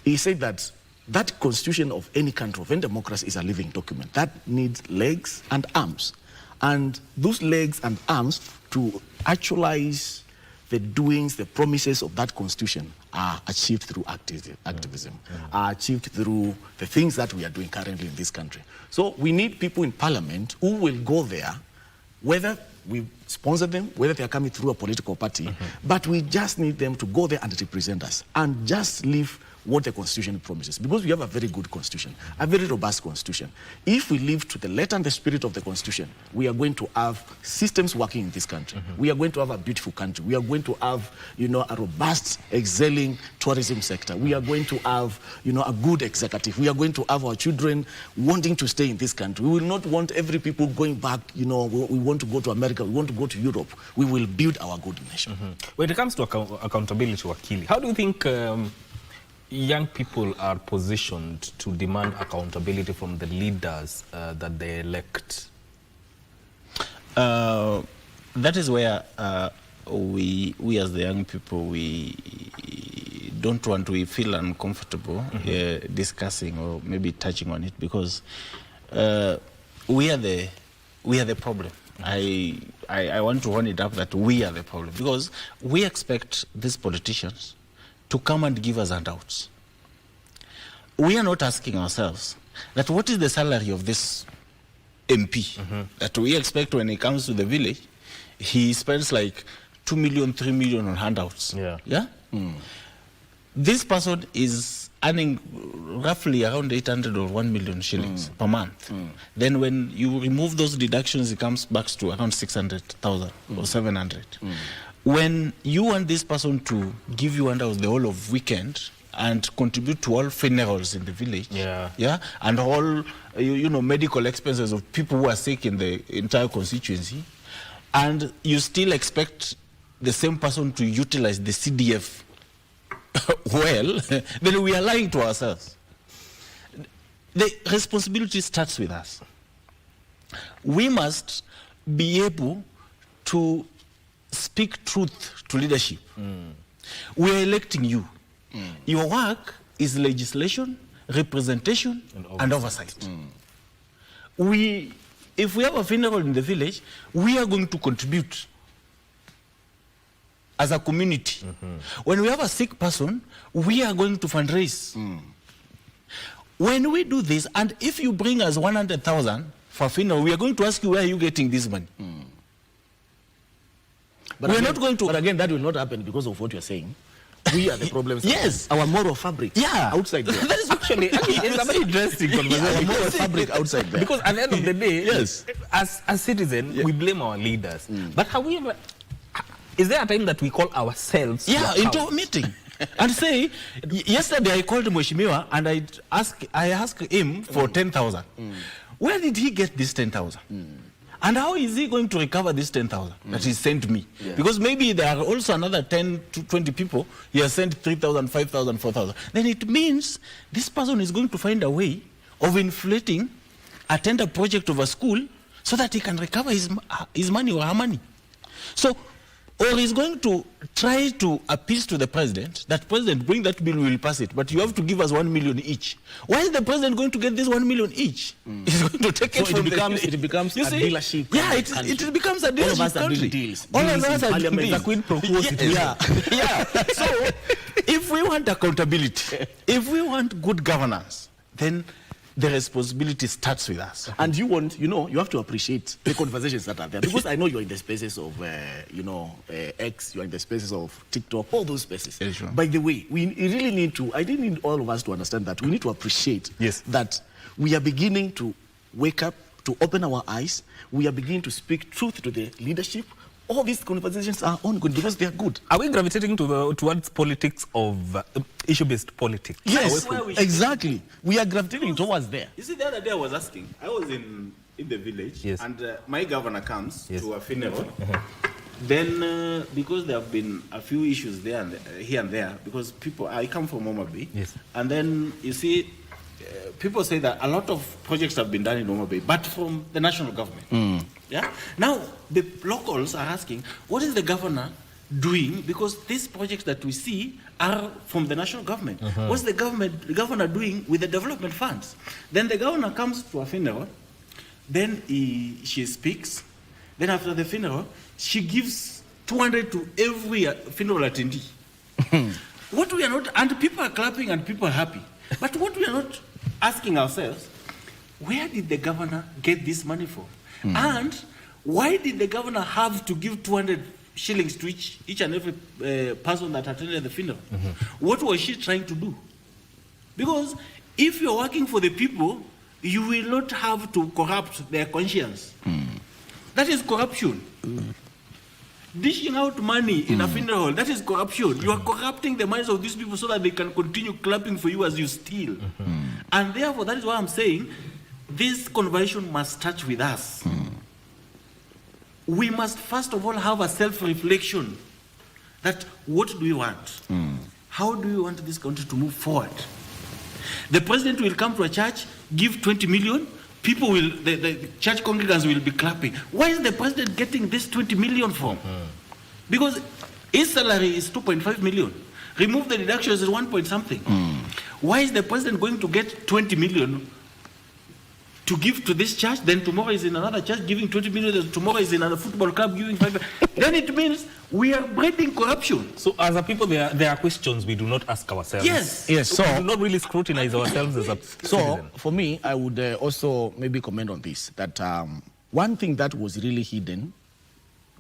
He said that constitution of any country, of any democracy, is a living document that needs legs and arms. And those legs and arms to actualize the doings, the promises of that constitution are achieved through activism, are achieved through the things that we are doing currently in this country. So we need people in parliament who will go there, whether we sponsor them, whether they are coming through a political party, but we just need them to go there and represent us and just live what the Constitution promises. Because we have a very good Constitution, a very robust Constitution. If we live to the letter and the spirit of the Constitution, we are going to have systems working in this country. We are going to have a beautiful country. We are going to have, a robust, excelling tourism sector. We are going to have, a good executive. We are going to have our children wanting to stay in this country. We will not want every people going back, we want to go to America, we want to go to Europe. We will build our good nation.
When it comes to accountability, Wakili, how do you think young people are positioned to demand accountability from the leaders that they elect?
That is where we as the young people, we feel uncomfortable discussing or maybe touching on it, because we are the problem. I want to run it up that we are the problem, because we expect these politicians to come and give us handouts. We are not asking ourselves that what is the salary of this MP that we expect when he comes to the village, he spends like 2 million, 3 million on handouts. This person is earning roughly around 800 or 1 million shillings per month. Then when you remove those deductions, it comes back to around 600,000 or 700. When you want this person to give you handouts the whole of weekend and contribute to all funerals in the village, and all medical expenses of people who are sick in the entire constituency, and you still expect the same person to utilize the CDF well, then we are lying to ourselves. The responsibility starts with us. We must be able to speak truth to leadership. We are electing you. Your work is legislation, representation, and oversight. If we have a funeral in the village, we are going to contribute as a community. When we have a sick person, we are going to fundraise. When we do this, and if you bring us 100,000 for funeral, we are going to ask you, where are you getting this money?
But
We're
again,
not going to.
But again, that will not happen because of what you're saying. We are the problems.
Yes.
Our moral fabric.
Yeah.
Outside there.
That is actually it's a very interesting conversation.
Our moral fabric outside there.
Because at the end of the day,
Yes.
as citizens, we blame our leaders. But however, is there a time that we call ourselves? to
Into
account?
a meeting and say, yesterday I called Mheshimiwa and I asked him for 10,000. Where did he get this 10,000? And how is he going to recover this 10,000 that he sent me? Because maybe there are also another 10 to 20 people. He has sent 3,000, 5,000, 4,000. Then it means this person is going to find a way of inflating a tender project of a school so that he can recover his money or her money. So, or he's going to try to appeal to the president that president, bring that bill, we will pass it, but you have to give us 1 million each. Why is the president going to get this 1 million each? He's going to take it from
it becomes
you
a
see?
dealership.
Yeah, it becomes a dealership
All of us are doing
country.
deals.
All of
Deals
us
in
are doing
parliament.
deals.
The quid pro quo
Yeah.
situation.
Yeah. So, if we want accountability, if we want good governance, then the responsibility starts with us.
And you have to appreciate the conversations that are there. Because I know you're in the spaces of, X, you're in the spaces of TikTok, all those spaces.
Yeah, sure.
By the way, we really need all of us to understand that we need to appreciate that we are beginning to wake up, to open our eyes. We are beginning to speak truth to the leadership. All these conversations are ongoing because they are good.
Are we gravitating towards politics of issue-based politics?
Yes, exactly. We are gravitating towards there.
You see, the other day I was asking, I was in the village, and my governor comes to a funeral. Then, because there have been a few issues there and here and there, because I come from Omabe, and then you see, people say that a lot of projects have been done in Omabe, but from the national government. Yeah. Now the locals are asking, what is the governor doing? Because these projects that we see are from the national government. What's the governor doing with the development funds? Then the governor comes to a funeral. Then she speaks. Then after the funeral, she gives 200 to every funeral attendee. What we are not, and people are clapping and people are happy. But what we are not asking ourselves, where did the governor get this money from? And why did the governor have to give 200 shillings to each and every person that attended the funeral? What was she trying to do? Because if you're working for the people, you will not have to corrupt their conscience. That is corruption. Dishing out money in a funeral, that is corruption. You are corrupting the minds of these people so that they can continue clapping for you as you steal. And therefore, that is why I'm saying this conversation must start with us. We must first of all have a self-reflection that what do we want? How do we want this country to move forward? The president will come to a church, give 20 million, people will, the church congregants will be clapping. Why is the president getting this 20 million from? Because his salary is 2.5 million. Remove the deductions, is 1 point something. Why is the president going to get 20 million to give to this church, then tomorrow is in another church giving 20 million, then tomorrow is in another football club giving 5 million? Then it means we are breeding corruption.
So as a people, there are questions we do not ask ourselves.
Yes.
So we do not really scrutinize ourselves as a citizen.
For me, I would also maybe comment on this, that one thing that was really hidden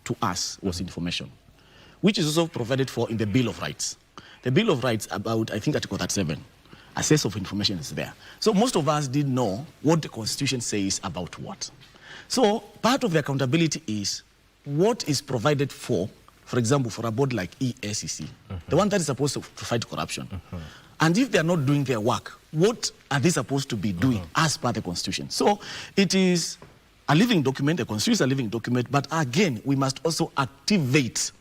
to us was information, which is also provided for in the Bill of Rights. The Bill of Rights about, I think, Article 37. Access of information is there. So most of us didn't know what the Constitution says about what. So part of the accountability is what is provided for example, for a board like EACC, the one that is supposed to fight corruption. And if they are not doing their work, what are they supposed to be doing as per the Constitution? So it is a living document, the Constitution is a living document, but again, we must also activate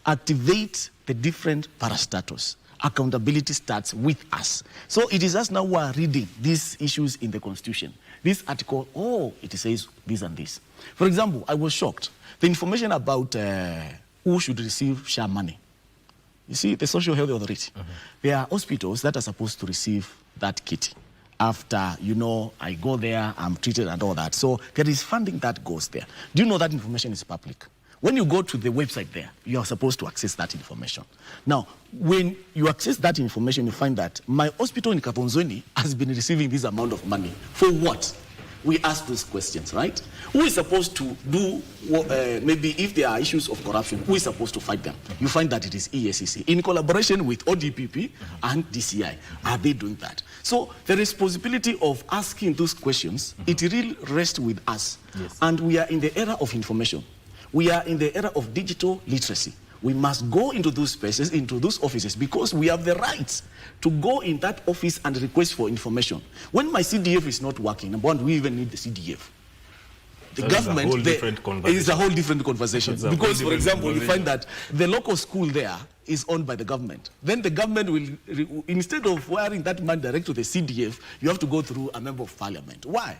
the different parastatus. Accountability starts with us. So it is us now who are reading these issues in the Constitution. This article, it says this and this. For example, I was shocked. The information about who should receive SHA money. You see, the Social Health Authority, there are hospitals that are supposed to receive that kit. After, you know, I go there, I'm treated and all that. So there is funding that goes there. Do you know that information is public? When you go to the website there, you are supposed to access that information. Now, when you access that information, you find that my hospital in Kaponzweni has been receiving this amount of money. For what? We ask those questions, right? Who is supposed to do, maybe if there are issues of corruption, who is supposed to fight them? You find that it is ESCC in collaboration with ODPP and DCI. Are they doing that? So the responsibility of asking those questions, it really rests with us. Yes. And we are in the era of information. We are in the era of digital literacy. We must go into those spaces, into those offices, because we have the right to go in that office and request for information. When my CDF is not working, number one, we even need the CDF. The government is a whole different conversation. Because, for example, you find that the local school there is owned by the government. Then the government will, instead of wiring that money direct to the CDF, you have to go through a member of parliament. Why?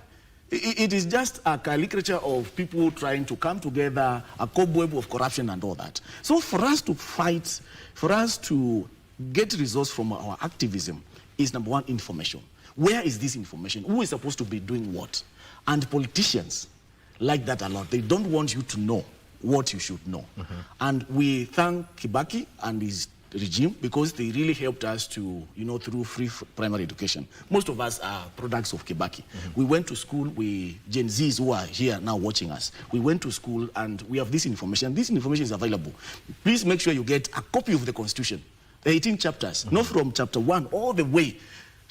It is just a caricature of people trying to come together, a cobweb of corruption and all that. So for us to fight, for us to get results from our activism is, number one, information. Where is this information? Who is supposed to be doing what? And politicians like that a lot. They don't want you to know what you should know. And we thank Kibaki and his regime because they really helped us to, you know, through free primary education. Most of us are products of Kibaki. We went to school, Gen Zs who are here now watching us, we went to school and we have this information. This information is available. Please make sure you get a copy of the Constitution, the 18 chapters, not from chapter 1 all the way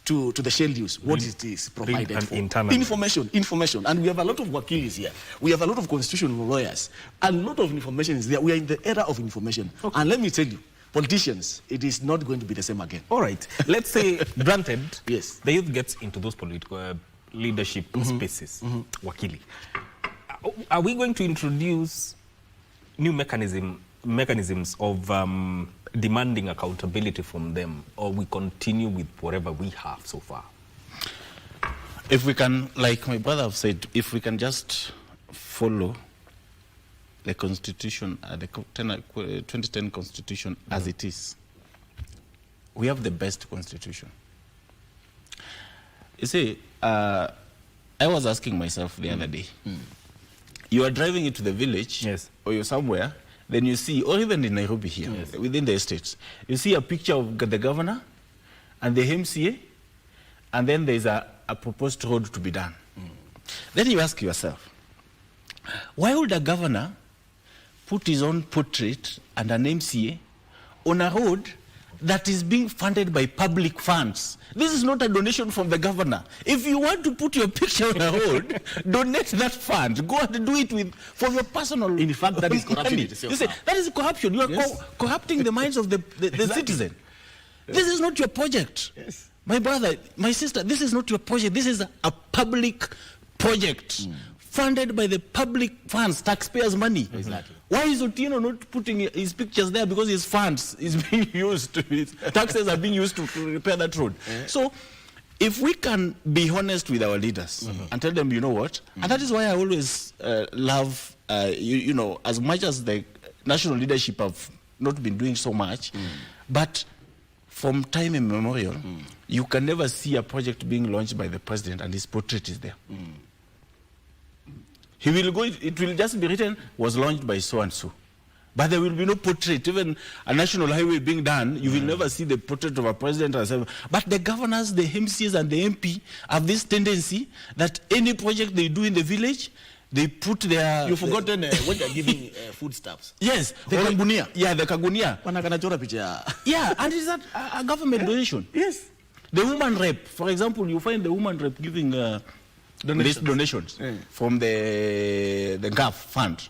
to the shell use, what it is provided for. Information. And we have a lot of wakilis here. We have a lot of constitutional lawyers. A lot of information is there. We are in the era of information. And let me tell you, politicians, it is not going to be the same again.
All right. Let's say, granted,
yes,
the youth gets into those political leadership spaces, wakili. Are we going to introduce new mechanisms of demanding accountability from them, or we continue with whatever we have so far?
If we can, like my brother have said, if we can just follow the Constitution, the 2010 Constitution as it is, we have the best Constitution. You see, I was asking myself the other day, you are driving into the village, yes, or you're somewhere, then you see, or even in Nairobi here, yes, within the estates, you see a picture of the governor and the MCA, and then there's a proposed road to be done. Then you ask yourself, why would a governor put his own portrait and an MCA on a road that is being funded by public funds? This is not a donation from the governor. If you want to put your picture on a road, donate that fund. Go and do it for your personal.
In fact, that is corruption.
You say, that is corruption. You are corrupting the minds of the citizen. Yes. This is not your project. Yes. My brother, my sister, this is not your project. This is a public project funded by the public funds, taxpayers' money.
Exactly.
Why is Otieno not putting his pictures there? Because his funds is being used, taxes are being used to repair that road. So if we can be honest with our leaders and tell them, you know what, and that is why I always love, you know, as much as the national leadership have not been doing so much, but from time immemorial, you can never see a project being launched by the president and his portrait is there. He will go, it will just be written, was launched by so-and-so. But there will be no portrait. Even a national highway being done, you will never see the portrait of a president. But the governors, the MCs and the MP have this tendency that any project they do in the village, they put their...
You've forgotten when they're giving foodstuffs.
Yes.
The kagunia.
Yeah, the kagunia. Yeah, and is that a government donation?
Yes.
The woman rep, for example, you find the woman rep giving... donations from the GAF fund,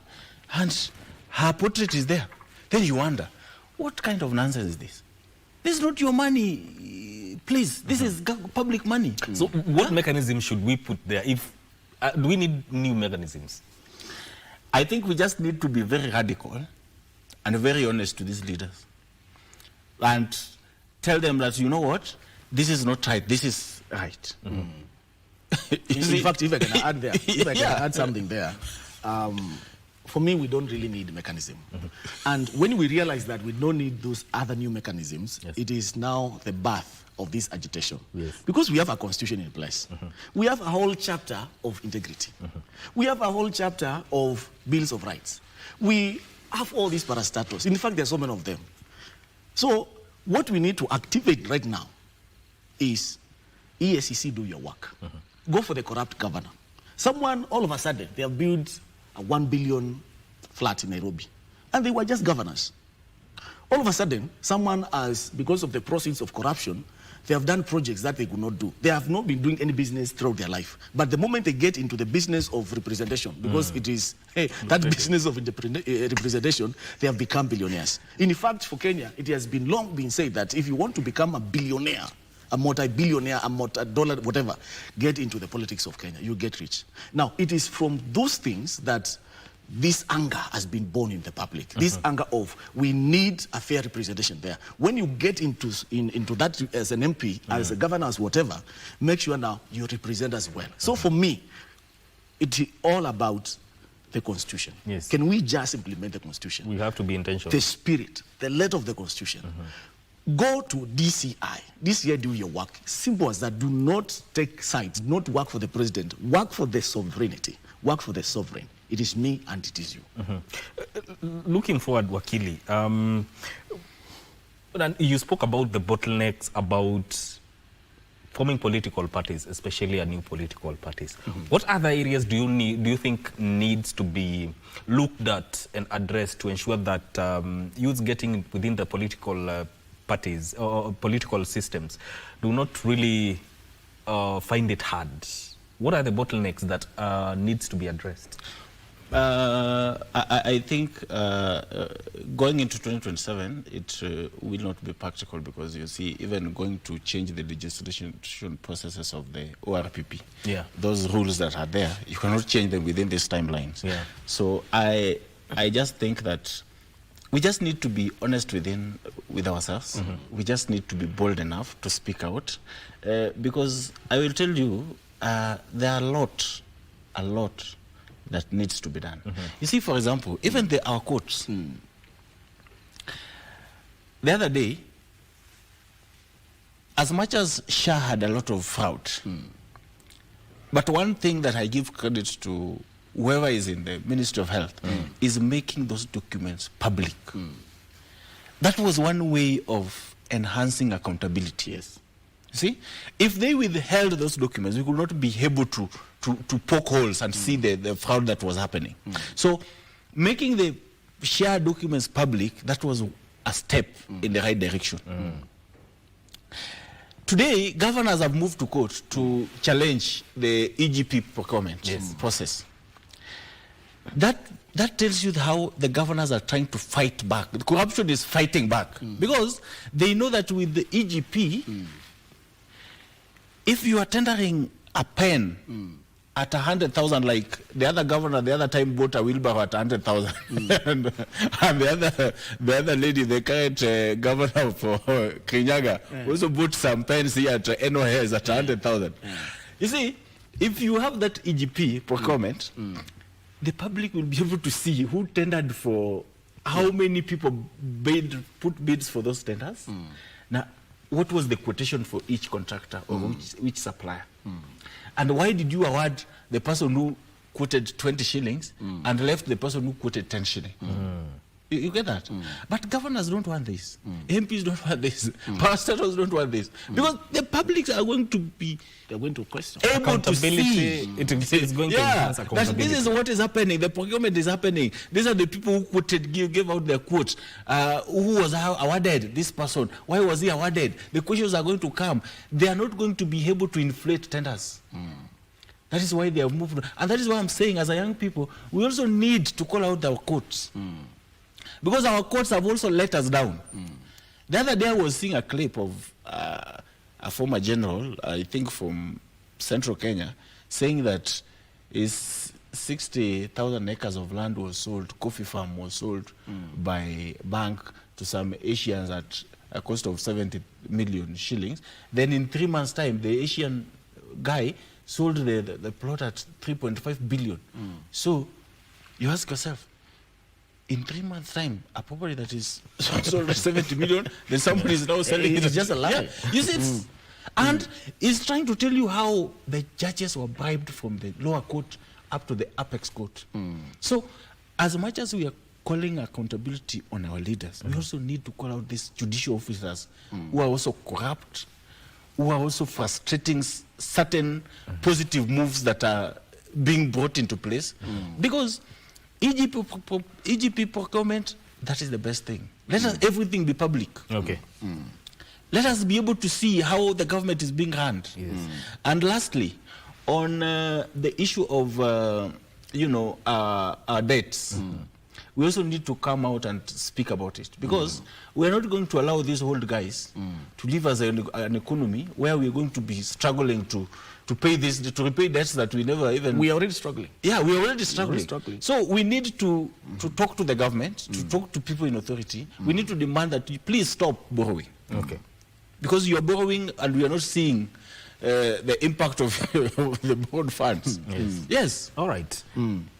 and her portrait is there. Then you wonder, what kind of nonsense is this? This is not your money, please. This is public money.
So what mechanism should we put there? If do we need new mechanisms?
I think we just need to be very radical and very honest to these leaders and tell them that, you know what, this is not right, this is right.
In fact, if I can add there, if I can add something there, for me, we don't really need mechanism. And when we realize that we don't need those other new mechanisms, it is now the birth of this agitation. Because we have a constitution in place. We have a whole chapter of integrity. We have a whole chapter of bills of rights. We have all these parastatals. In fact, there are so many of them. So what we need to activate right now is EACC, do your work. Go for the corrupt governor. Someone, all of a sudden, they have built a 1 billion flat in Nairobi. And they were just governors. All of a sudden, someone has, because of the proceeds of corruption, they have done projects that they could not do. They have not been doing any business throughout their life. But the moment they get into the business of representation, because it is that business of representation, they have become billionaires. In fact, for Kenya, it has been long been said that if you want to become a billionaire, a multi-billionaire, a multi-dollar, whatever, get into the politics of Kenya, you get rich. Now, it is from those things that this anger has been born in the public. This anger of, we need a fair representation there. When you get into that as an MP, as a governor, as whatever, make sure now you represent us well. So for me, it's all about the Constitution. Can we just implement the Constitution?
We have to be intentional.
The spirit, the letter of the Constitution. Go to DCI. DCI, do your work. Simple as that. Do not take sides. Do not work for the president. Work for the sovereignty. Work for the sovereign. It is me and it is you.
Looking forward, Wakili, you spoke about the bottlenecks, about forming political parties, especially a new political parties. What other areas do you think needs to be looked at and addressed to ensure that youths getting within the political parties or political systems do not really find it hard? What are the bottlenecks that needs to be addressed?
I think going into 2027, it will not be practical because you see, even going to change the legislation processes of the ORPP, those rules that are there, you cannot change them within these timelines. So I just think that we just need to be honest with ourselves. We just need to be bold enough to speak out because I will tell you, there are a lot that needs to be done. You see, for example, even our courts. The other day, as much as Shah had a lot of fraud, but one thing that I give credit to whoever is in the Ministry of Health is making those documents public. That was one way of enhancing accountability. See, if they withheld those documents, we could not be able to poke holes and see the fraud that was happening. So making the shared documents public, that was a step in the right direction. Today, governors have moved to court to challenge the EGP procurement process. That tells you how the governors are trying to fight back. The corruption is fighting back because they know that with the EGP, if you are tendering a pen at 100,000, like the other governor the other time bought a wheelbarrow at 100,000, and the other lady, the current governor for Kenyaga, also bought some pens here at NOS at 100,000. You see, if you have that EGP procurement, the public will be able to see who tendered for how many people put bids for those tenders. Now, what was the quotation for each contractor or which supplier? And why did you award the person who quoted 20 shillings and left the person who quoted 10 shillings? You get that? But governors don't want this. MPs don't want this. Parastatals don't want this. Because the public are going to be
question
able to see.
It is going to enhance accountability.
That this is what is happening. The procurement is happening. These are the people who quoted, gave out their quotes. Who was awarded? This person. Why was he awarded? The questions are going to come. They are not going to be able to inflate tenders. That is why they have moved. And that is why I'm saying, as a young people, we also need to call out our courts. Because our courts have also let us down. The other day I was seeing a clip of a former general, I think from central Kenya, saying that his 60,000 acres of land was sold, coffee farm was sold by bank to some Asians at a cost of 70 million shillings. Then in 3 months' time, the Asian guy sold the plot at 3.5 billion. So you ask yourself, in 3 months' time, a property that is sold at 70 million, then somebody is now selling it.
It's just a lie.
Yeah. You see, and it's trying to tell you how the judges were bribed from the lower court up to the apex court. So, as much as we are calling accountability on our leaders, we also need to call out these judicial officers who are also corrupt, who are also frustrating certain positive moves that are being brought into place. Because EGP procurement, that is the best thing. Let us everything be public.
Okay.
Let us be able to see how the government is being run.
Yes.
And lastly, on the issue of, our debts, we also need to come out and speak about it. Because we're not going to allow these old guys to live as an economy where we're going to be struggling to pay this, to repay debts that we never even...
We are already struggling.
Yeah, we are already struggling. So we need to talk to the government, to talk to people in authority. We need to demand that you please stop borrowing.
Okay.
Because you are borrowing and we are not seeing the impact of the borrowed funds. Yes.
All right.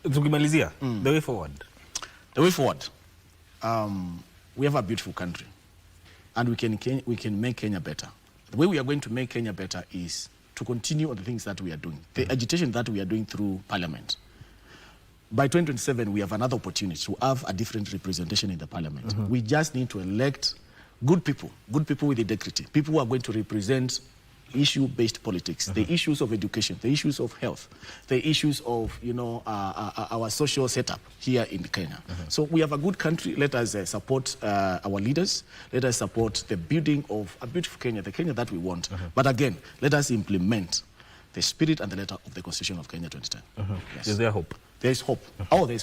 Tukimalizia, the way forward.
The way forward. We have a beautiful country, and we can make Kenya better. The way we are going to make Kenya better is to continue on the things that we are doing, the agitation that we are doing through Parliament. By 2027, we have another opportunity to have a different representation in the Parliament. We just need to elect good people with integrity, people who are going to represent issue-based politics, the issues of education, the issues of health, the issues of our social setup here in Kenya. So we have a good country. Let us support our leaders. Let us support the building of a beautiful Kenya, the Kenya that we want. But again, let us implement the spirit and the letter of the Constitution of Kenya 2010. Yes.
Is there hope?
There is hope.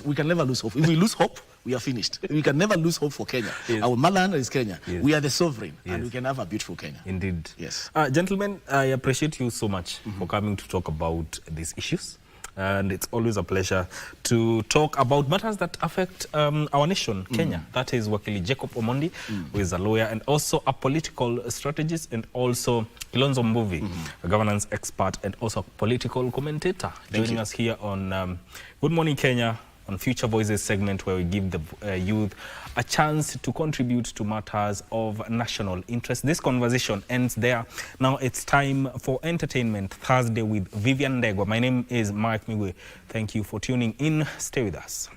We can never lose hope. If we lose hope, we are finished. We can never lose hope for Kenya.
Yes.
Our motherland is Kenya.
Yes.
We are the sovereign,
Yes.
and we can have a beautiful Kenya.
Indeed.
Yes.
Gentlemen, I appreciate you so much for coming to talk about these issues. And it's always a pleasure to talk about matters that affect our nation, Kenya. That is Wakili Jacob Omondi, who is a lawyer and also a political strategist, and also Kilonzo Mbuvi, a governance expert and also a political commentator, joining us here on Good Morning Kenya, on Future Voices segment, where we give the youth a chance to contribute to matters of national interest. This conversation ends there. Now it's time for Entertainment Thursday with Vivian Ndegwa. My name is Mike Migwe. Thank you for tuning in. Stay with us.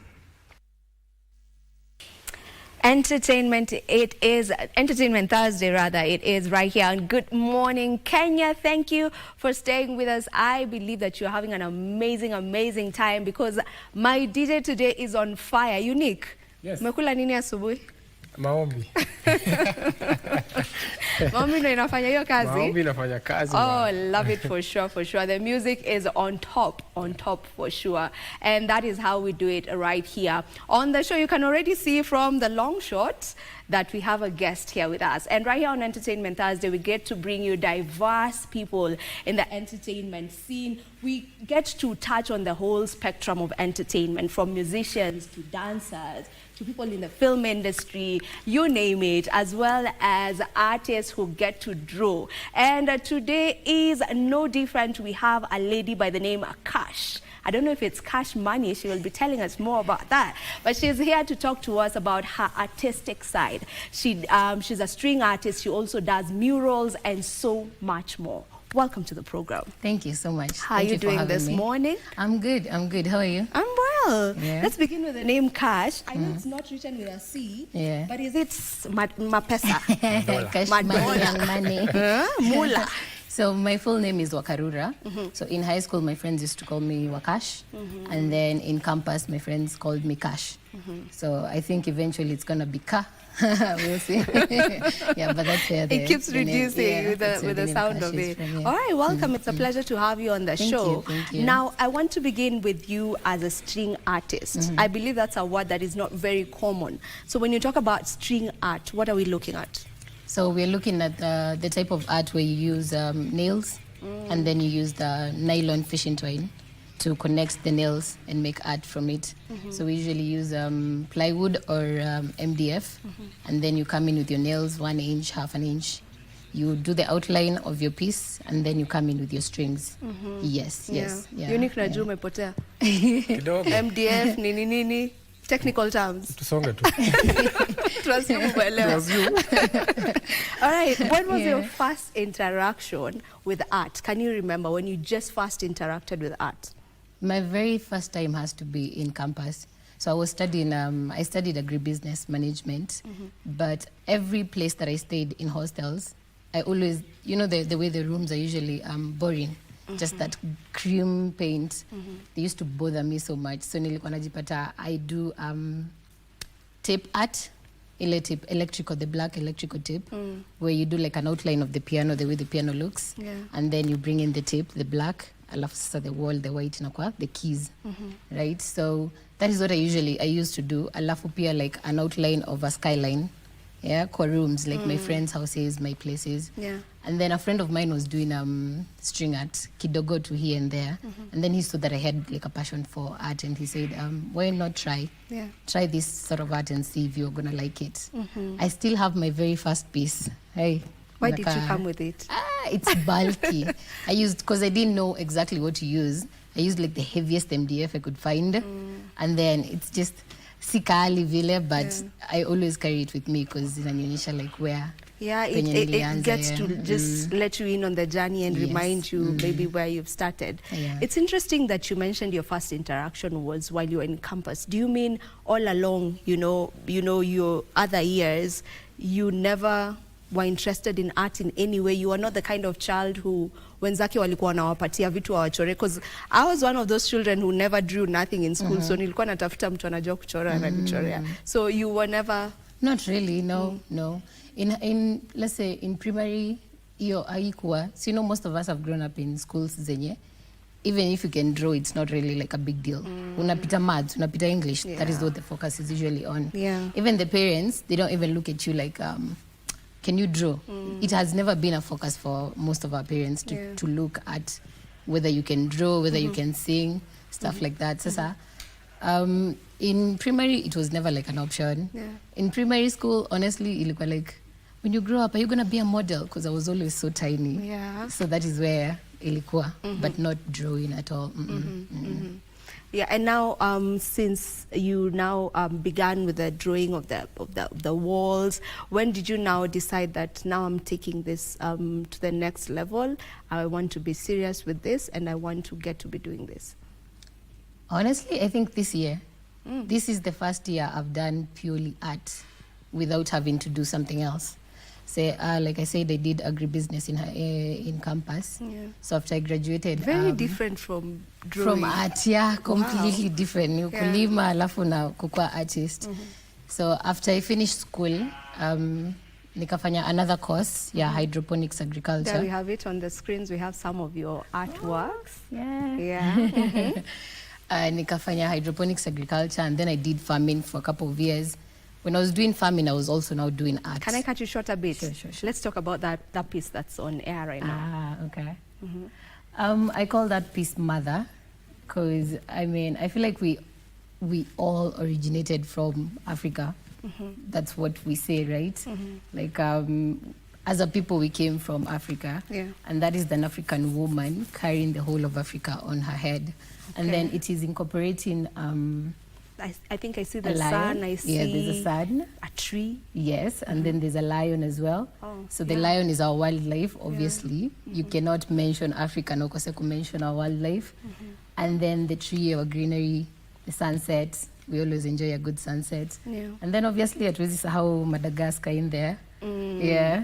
Entertainment Thursday, rather. It is right here on Good Morning Kenya. Thank you for staying with us. I believe that you're having an amazing time, because my DJ today is on fire. Unique.
Yes.
Mekula nini asubuhi?
Maombi.
Maombi ndo inafanya hiyo kazi?
Maombi inafanya kazi.
Oh, love it for sure, for sure. The music is on top for sure. And that is how we do it right here. On the show, you can already see from the long shots that we have a guest here with us. And right here on Entertainment Thursday, we get to bring you diverse people in the entertainment scene. We get to touch on the whole spectrum of entertainment, from musicians to dancers, to people in the film industry, you name it, as well as artists who get to draw. And today is no different. We have a lady by the name of Cash. I don't know if it's cash money. She will be telling us more about that. But she's here to talk to us about her artistic side. She's a string artist. She also does murals and so much more. Welcome to the program.
Thank you so much.
How are you doing this morning?
I'm good. How are you?
I'm well.
Yeah.
Let's begin with the name Cash. I know it's not written with a C, but is it Mapesa?
Cash money, young money.
Mula.
So my full name is Wakarura. So in high school, my friends used to call me Wakash. And then in campus, my friends called me Cash. So I think eventually it's going to be Ka. We'll see. Yeah, but that's where
it keeps reducing with the sound of it. All right, welcome. It's a pleasure to have you on the show.
Thank you.
Now, I want to begin with you as a string artist. I believe that's a word that is not very common. So when you talk about string art, what are we looking at?
So we're looking at the type of art where you use nails and then you use the nylon fishing twine to connect the nails and make art from it. So we usually use plywood or MDF, and then you come in with your nails, 1 inch, half an inch. You do the outline of your piece, and then you come in with your strings. Yes.
Unique na juu umepotea. MDF, nini. technical terms.
Tusonge tu.
Tuassume umeelewa. All right, when was
Yeah.
your first interaction with art? Can you remember when you just first interacted with art?
My very first time has to be in campus. So I was studying, I studied agribusiness management, but every place that I stayed in hostels, I always, you know, the way the rooms are usually boring, just that cream paint, they used to bother me so much. So nilikuwa najipata, I do tape art, electrical, the black electrical tape, where you do like an outline of the piano, the way the piano looks, and then you bring in the tape, the black, alafu sasa the wall, the white inakuwa, the keys, right? So that is what I used to do. Alafu pia like an outline of a skyline, kwa rooms, like my friends' houses, my places. And then a friend of mine was doing string art, kidogo to here and there. And then he saw that I had like a passion for art, and he said, why not try this sort of art and see if you're gonna like it. I still have my very first piece. Hey.
Why did you come with it?
It's bulky. I used, because I didn't know exactly what to use, I used like the heaviest MDF I could find. And then it's just sikali vile, but I always carry it with me because inanionyesha like where.
Yeah, it gets to just let you in on the journey and remind you maybe where you've started. It's interesting that you mentioned your first interaction was while you were in campus. Do you mean all along, you know, your other years, you never were interested in art in any way? You are not the kind of child who wenzake walikuwa wanawapatia vitu wawachore, because I was one of those children who never drew nothing in school, so nilikuwa natafuta mtu anajua kuchora ananichorea. So you were never...
Not really, no. In let's say in primary, hiyo haikuwa, so you know, most of us have grown up in schools zenye, even if you can draw, it's not really like a big deal. Unapita maths, unapita English, that is what the focus is usually on. Even the parents, they don't even look at you like, can you draw? It has never been a focus for most of our parents to look at whether you can draw, whether you can sing, stuff like that. Sasa, in primary, it was never like an option. In primary school, honestly, ilikuwa like, when you grow up, are you going to be a model? Because I was always so tiny. So that is where ilikuwa, but not drawing at all.
Yeah, and now since you now began with the drawing of the walls, when did you now decide that now I'm taking this to the next level? I want to be serious with this, and I want to get to be doing this.
Honestly, I think this year. This is the first year I've done purely art without having to do something else. Say, like I said, I did agribusiness in campus. So after I graduated,
very different from drawing.
From art, completely different. Ni ukulima alafu na kukua artist. So after I finished school, nikafanya another course, hydroponics agriculture.
There we have it on the screens. We have some of your artworks.
Nikafanya hydroponics agriculture, and then I did farming for a couple of years. When I was doing farming, I was also now doing art.
Can I cut you short a bit?
Sure.
Let's talk about that piece that's on air right now.
Okay. I call that piece Mother, because I feel like we all originated from Africa. That's what we say, right? Like as a people, we came from Africa, and that is an African woman carrying the whole of Africa on her head. And then it is incorporating
I think I see the sun. I see
there's a sun,
a tree.
Yes, and then there's a lion as well. So the lion is our wildlife, obviously. You cannot mention Africa no kose mention our wildlife. And then the tree or greenery, the sunset. We always enjoy a good sunset. And then obviously hatuwezi sahau Madagascar in there.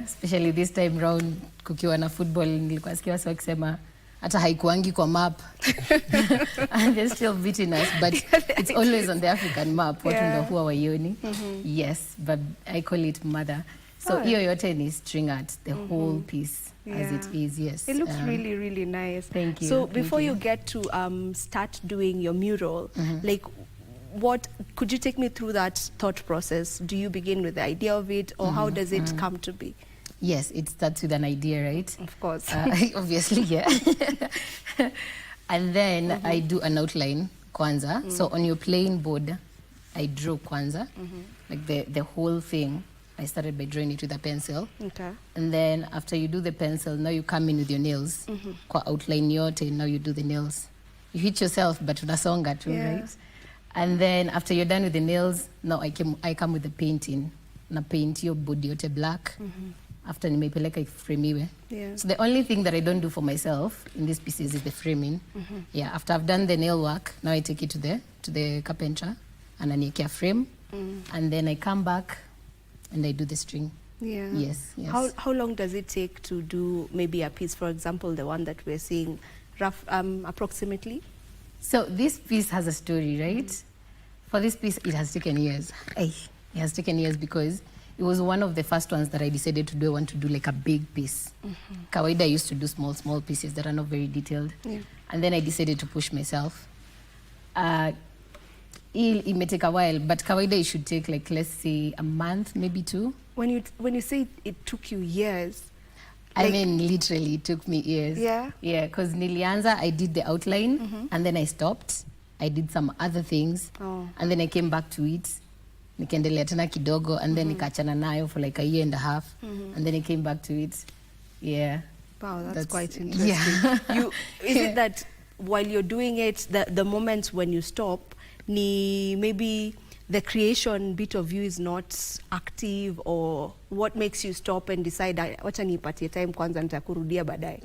Especially this time round kukiwa na football, nilikuwa sikia watu wakisema hata haikuangi kwa map. And they're still beating us, but it's always on the African map. Watu ndo huwa waioni. Yes, but I call it Mother. So hiyo yote ni string art, the whole piece as it is. Yes.
It looks really, really nice.
Thank you.
So before you get to start doing your mural, like what could you take me through that thought process? Do you begin with the idea of it, or how does it come to be?
Yes, it starts with an idea, right?
Of course.
Obviously, And then I do an outline, kwanza. So on your plain board, I draw kwanza, like the whole thing. I started by drawing it with a pencil. And then after you do the pencil, now you come in with your nails. Kwa outline yote, now you do the nails. You hit yourself, but unasonga too, right? And then after you're done with the nails, now I come with the painting. Na paint your body yote black. After nimeipeleka iframiwe.
Yeah.
So the only thing that I don't do for myself in these pieces is the framing. Yeah, after I've done the nail work, now I take it to the carpenter and aniekea frame. And then I come back and I do the string.
Yeah.
Yes.
How long does it take to do maybe a piece, for example, the one that we're seeing, approximately?
So this piece has a story, right? For this piece, it has taken years. It has taken years because it was one of the first ones that I decided to do. I want to do like a big piece. Kawaida, I used to do small pieces that are not very detailed.
Yeah.
And then I decided to push myself. It may take a while, but kawaida it should take like, let's say, a month, maybe 2.
When you say it took you years,
I mean, literally, it took me years.
Yeah?
Yeah, because nilianza, I did the outline, and then I stopped. I did some other things, and then I came back to it. Nikaendelea tena kidogo, and then nikaachana nayo for like a year and a half, and then I came back to it. Yeah.
Wow, that's quite interesting.
Yeah.
Is it that while you're doing it, the moments when you stop, maybe the creation bit of you is not active, or what makes you stop and decide, wacha nipatie time kwanza nitakurudia baadaye?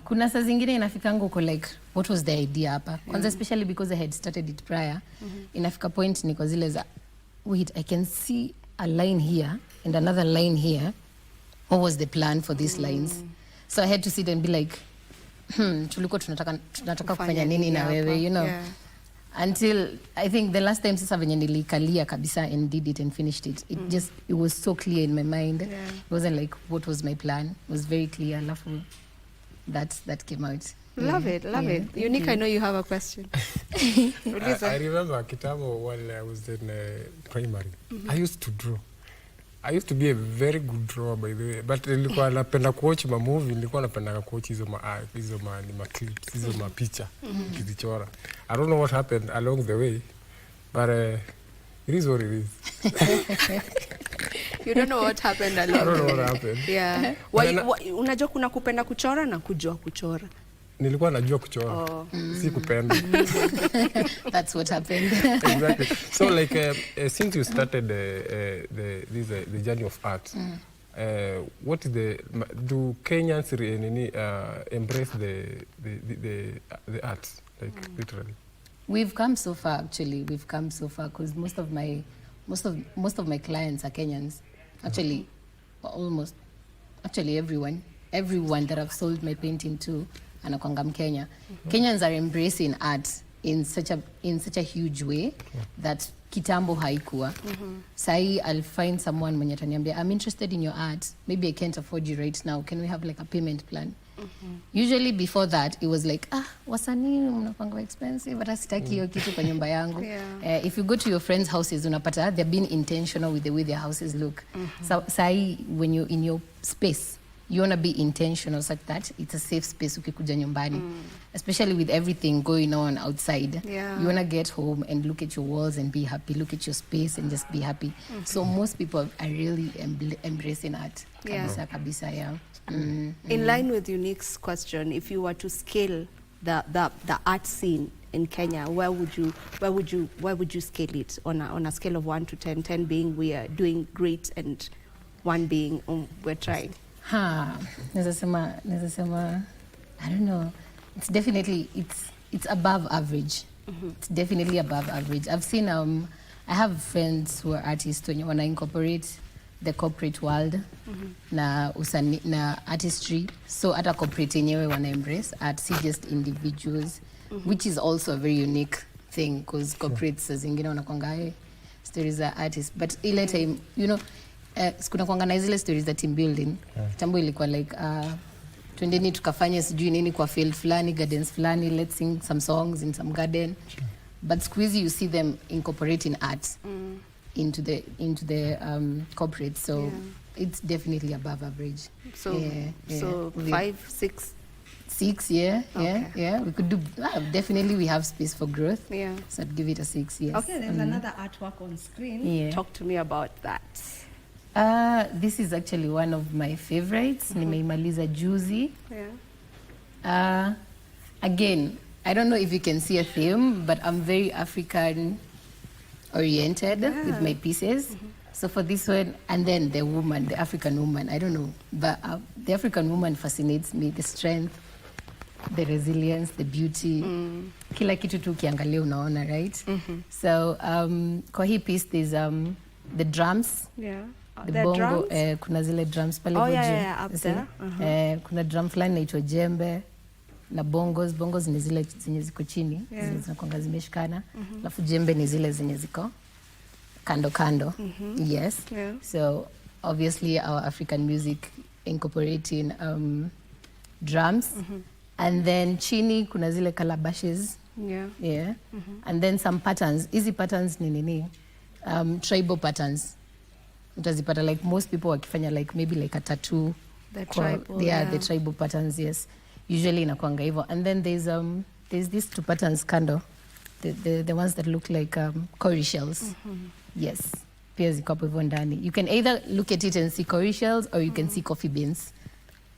Kuna saa zingine inafikanga uko like, what was the idea hapa? Kwanza especially because I had started it prior, inafika point niko zile za, wait, I can see a line here and another line here. What was the plan for these lines? So I had to sit and be like, tulikuwa tunataka kufanya nini na wewe, you know?
Yeah.
Until I think the last time sasa venye nilikalia kabisa and did it and finished it, it was so clear in my mind.
Yeah.
It wasn't like what was my plan. It was very clear. Alafu that came out.
Love it. Unique, I know you have a question.
I remember kitambo when I was in primary. I used to draw. I used to be a very good drawer, by the way, but nilikuwa napenda kuwatch ma movie, nilikuwa napenda kuwatch hizo ma clips, hizo ma picha kizichora. I don't know what happened along the way, but it is what it is.
You don't know what happened along the way.
I don't know what happened.
Yeah. Unajua kuna kupenda kuchora na kujua kuchora.
Nilikuwa najua kuchora. Si kupenda.
That's what happened.
Exactly. So like since you started the journey of art, what is do Kenyans embrace the arts, like literally?
We've come so far, actually. We've come so far because most of my clients are Kenyans. Actually, everyone that I've sold my painting to, anakwanga Mkenya. Kenyans are embracing art in such a huge way that kitambo haikuwa. Sai I'll find someone mwenye ataniambia, I'm interested in your art. Maybe I can't afford you right now. Can we have like a payment plan? Usually before that, it was like, wasanii mnakwanga expensive, but sitaki hiyo kitu kwa nyumba yangu. If you go to your friends' houses, unapata they're being intentional with the way their houses look. So sai, when you're in your space, you want to be intentional such that it's a safe space ukikuja nyumbani. Especially with everything going on outside. You want to get home and look at your walls and be happy. Look at your space and just be happy. So most people are really embracing art. Kabisa, yeah.
In line with Unique's question, if you were to scale the art scene in Kenya, where would you scale it on a scale of 1 to 10? 10 being we are doing great and 1 being we're trying.
Naweza sema, I don't know. It's definitely it's above average. It's definitely above average. I've seen I have friends who are artists when you wanna incorporate the corporate world na artistry. So at a corporate yenyewe wana embrace art, see just individuals, which is also a very unique thing because corporates zingine wanakwanga stories are artists, but ile time, you know, kuna kwanga na zile stories za team building. Tambo ilikuwa like twendeni tukafanya sijui nini kwa field fulani, gardens fulani, let's sing some songs in some garden. But squeezy, you see them incorporating art into the corporate, so it's definitely above average.
So 5, 6.
6, yeah. We could do definitely. We have space for growth.
Yeah.
So I'd give it a 6. Yes.
Okay, there's another artwork on screen.
Yeah.
Talk to me about that.
This is actually one of my favorites. Nimeimaliza juzi.
Yeah.
Again, I don't know if you can see a theme, but I'm very African oriented with my pieces. So for this one, and then the woman, the African woman, I don't know, but the African woman fascinates me, the strength, the resilience, the beauty. Kila kitu tu ukiangalia unaona, right? So kwa hii piece there's the drums.
Yeah.
The
The
bongo,
drums?
kuna zile drums pale
Oh,
boje.
yeah, up there.
Kuna drum fulani inaitwa jembe na bongos. Bongos ni zile zenye ziko chini, zenye zinakuanga zimeshikana. Alafu jembe ni zile zenye ziko kando kando. Yes.
Yeah.
So obviously our African music incorporating drums. And then chini kuna zile calabashes.
Yeah.
Yeah. And then some patterns. Easy patterns ni nini? Tribal patterns. Utazipata like most people wakifanya like maybe like a tattoo.
The tribal,
the tribal patterns, yes. Usually inakuanga hivyo. And then there's these two patterns kando. The ones that look like cowrie shells. Yes. Pia ziko hapo hivyo ndani. You can either look at it and see cowrie shells or you can see coffee beans.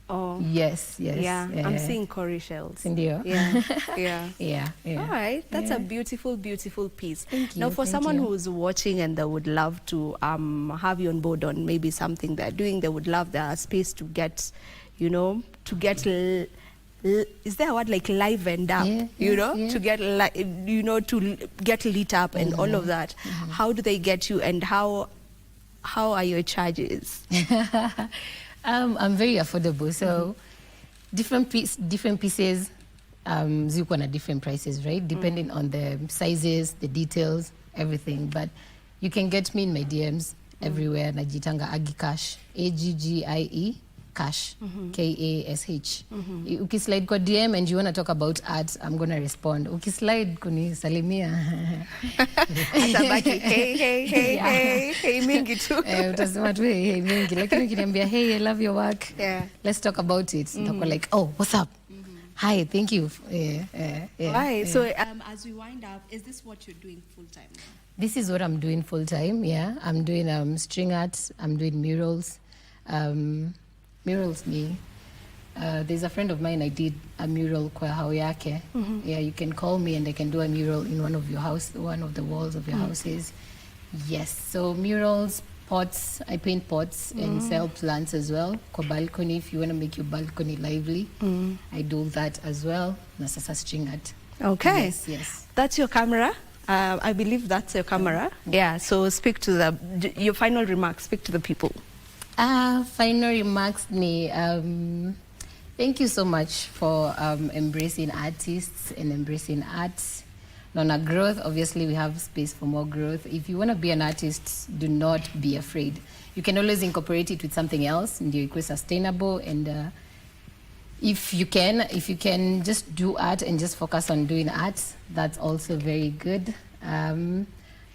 Oh.
Yes.
Yeah, I'm seeing cowrie shells.
Sindio?
Yeah. Yeah.
Yeah.
All right, that's a beautiful, beautiful piece.
Thank you.
Now, for
thank
someone
you.
who's watching and they would love to have you on board on maybe something they're doing, they would love the space to get, to get. Is there a word like livened up? To get to get lit up and all of that. How do they get you, and how are your charges?
I'm very affordable, so different pieces ziko na different prices, right? Depending on the sizes, the details, everything. But you can get me in my DMs everywhere. Najitanga Agi Cash, AGGIE Cash, KASH. Ukislide kwa DM and you want to talk about art, I'm going to respond. Ukislide kunisalimia.
Atabaki hey mingi tu.
Utasema tu hey mingi. Lakini ukiniambia hey, I love your work. Let's talk about it. Nitakuwa like, oh, what's up? Hi, thank you.
Right. So as we wind up, is this what you're doing full time now?
This is what I'm doing full time. Yeah, I'm doing string art. I'm doing murals. Murals me. There's a friend of mine, I did a mural kwa hao yake. Yeah, you can call me and I can do a mural in one of the walls of your houses. Yes, so murals, pots, I paint pots and sell plants as well. Kwa balcony, if you want to make your balcony lively, I do that as well. Na sasa string art.
Okay.
Yes.
That's your camera. I believe that's your camera. Yeah, so speak to your final remarks, speak to the people.
Final remarks ni thank you so much for embracing artists and embracing art. Nona growth, obviously we have space for more growth. If you want to be an artist, do not be afraid. You can always incorporate it with something else and you're sustainable. And if you can just do art and just focus on doing art, that's also very good.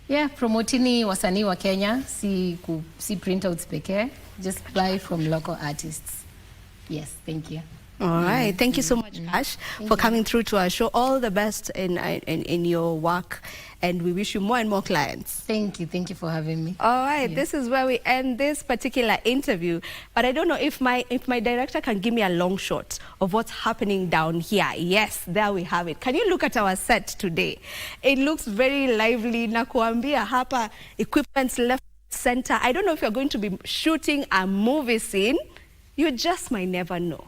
Promotini wasanii wa Kenya, si printouts pekee, just buy from local artists. Yes, thank you.
All right, thank you so much, Cash, for coming through to our show. All the best in your work, and we wish you more and more clients.
Thank you for having me.
All right, This is where we end this particular interview. But I don't know if my director can give me a long shot of what's happening down here. Yes, there we have it. Can you look at our set today? It looks very lively. Nakuambia hapa, equipment's left, center. I don't know if you're going to be shooting a movie scene. You just might never know.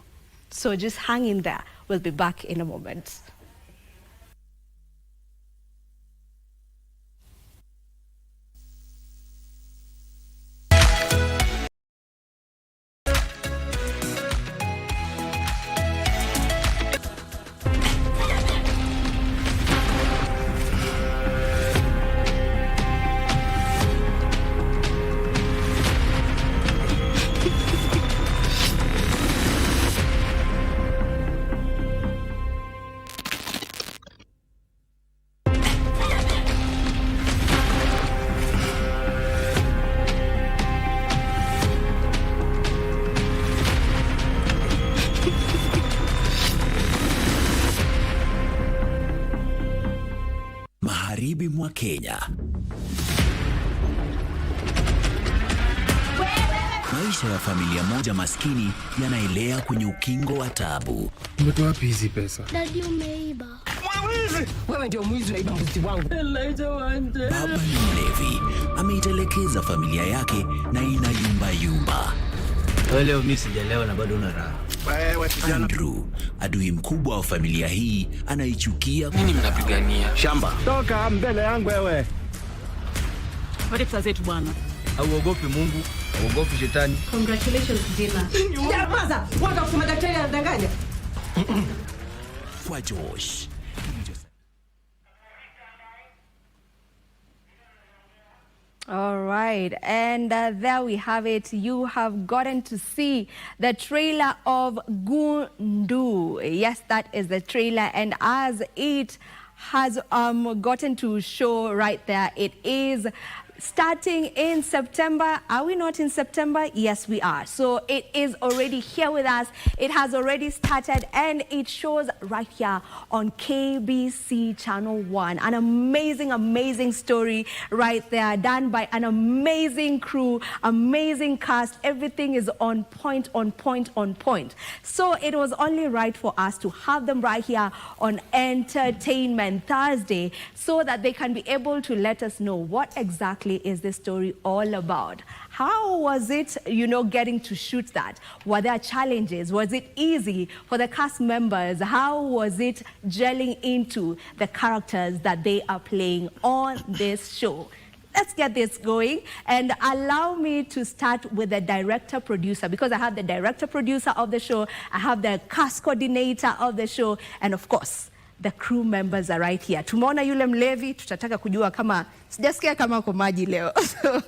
So just hang in there. We'll be back in a moment.
Magharibi mwa Kenya. Maisha ya familia moja maskini yanaelea kwenye ukingo wa taabu.
Umetoa wapi hizi pesa?
Dadi, umeiba.
Wewe ndio mwizi, unaiba mbuzi wangu.
Baba ni mlevi, ameitelekeza familia yake na inayumbayumba.
Leo mimi sijaelewa na bado una raha.
Andrew, adui mkubwa wa familia hii, anaichukia.
Nini mnapigania? Shamba.
Toka mbele yangu wewe.
Pate pesa zetu bwana.
Hauogopi Mungu, hauogopi shetani.
Congratulations Dina.
Nyamaza, wanga kusema daktari anadanganya.
Kwa Josh.
All right, and there we have it. You have gotten to see the trailer of Gundu. Yes, that is the trailer, and as it has gotten to show right there, it is starting in September. Are we not in September? Yes, we are. So it is already here with us. It has already started, and it shows right here on KBC Channel 1. An amazing, amazing story right there, done by an amazing crew, amazing cast. Everything is on point, on point, on point. So it was only right for us to have them right here on Entertainment Thursday so that they can be able to let us know what exactly is this story all about. How was it, getting to shoot that? Were there challenges? Was it easy for the cast members? How was it gelling into the characters that they are playing on this show? Let's get this going, and allow me to start with the director-producer, because I have the director-producer of the show, I have the cast coordinator of the show, and of course, the crew members are right here. Tumeona yule mlevi, tutataka kujua kama sijasikia kama uko maji leo. So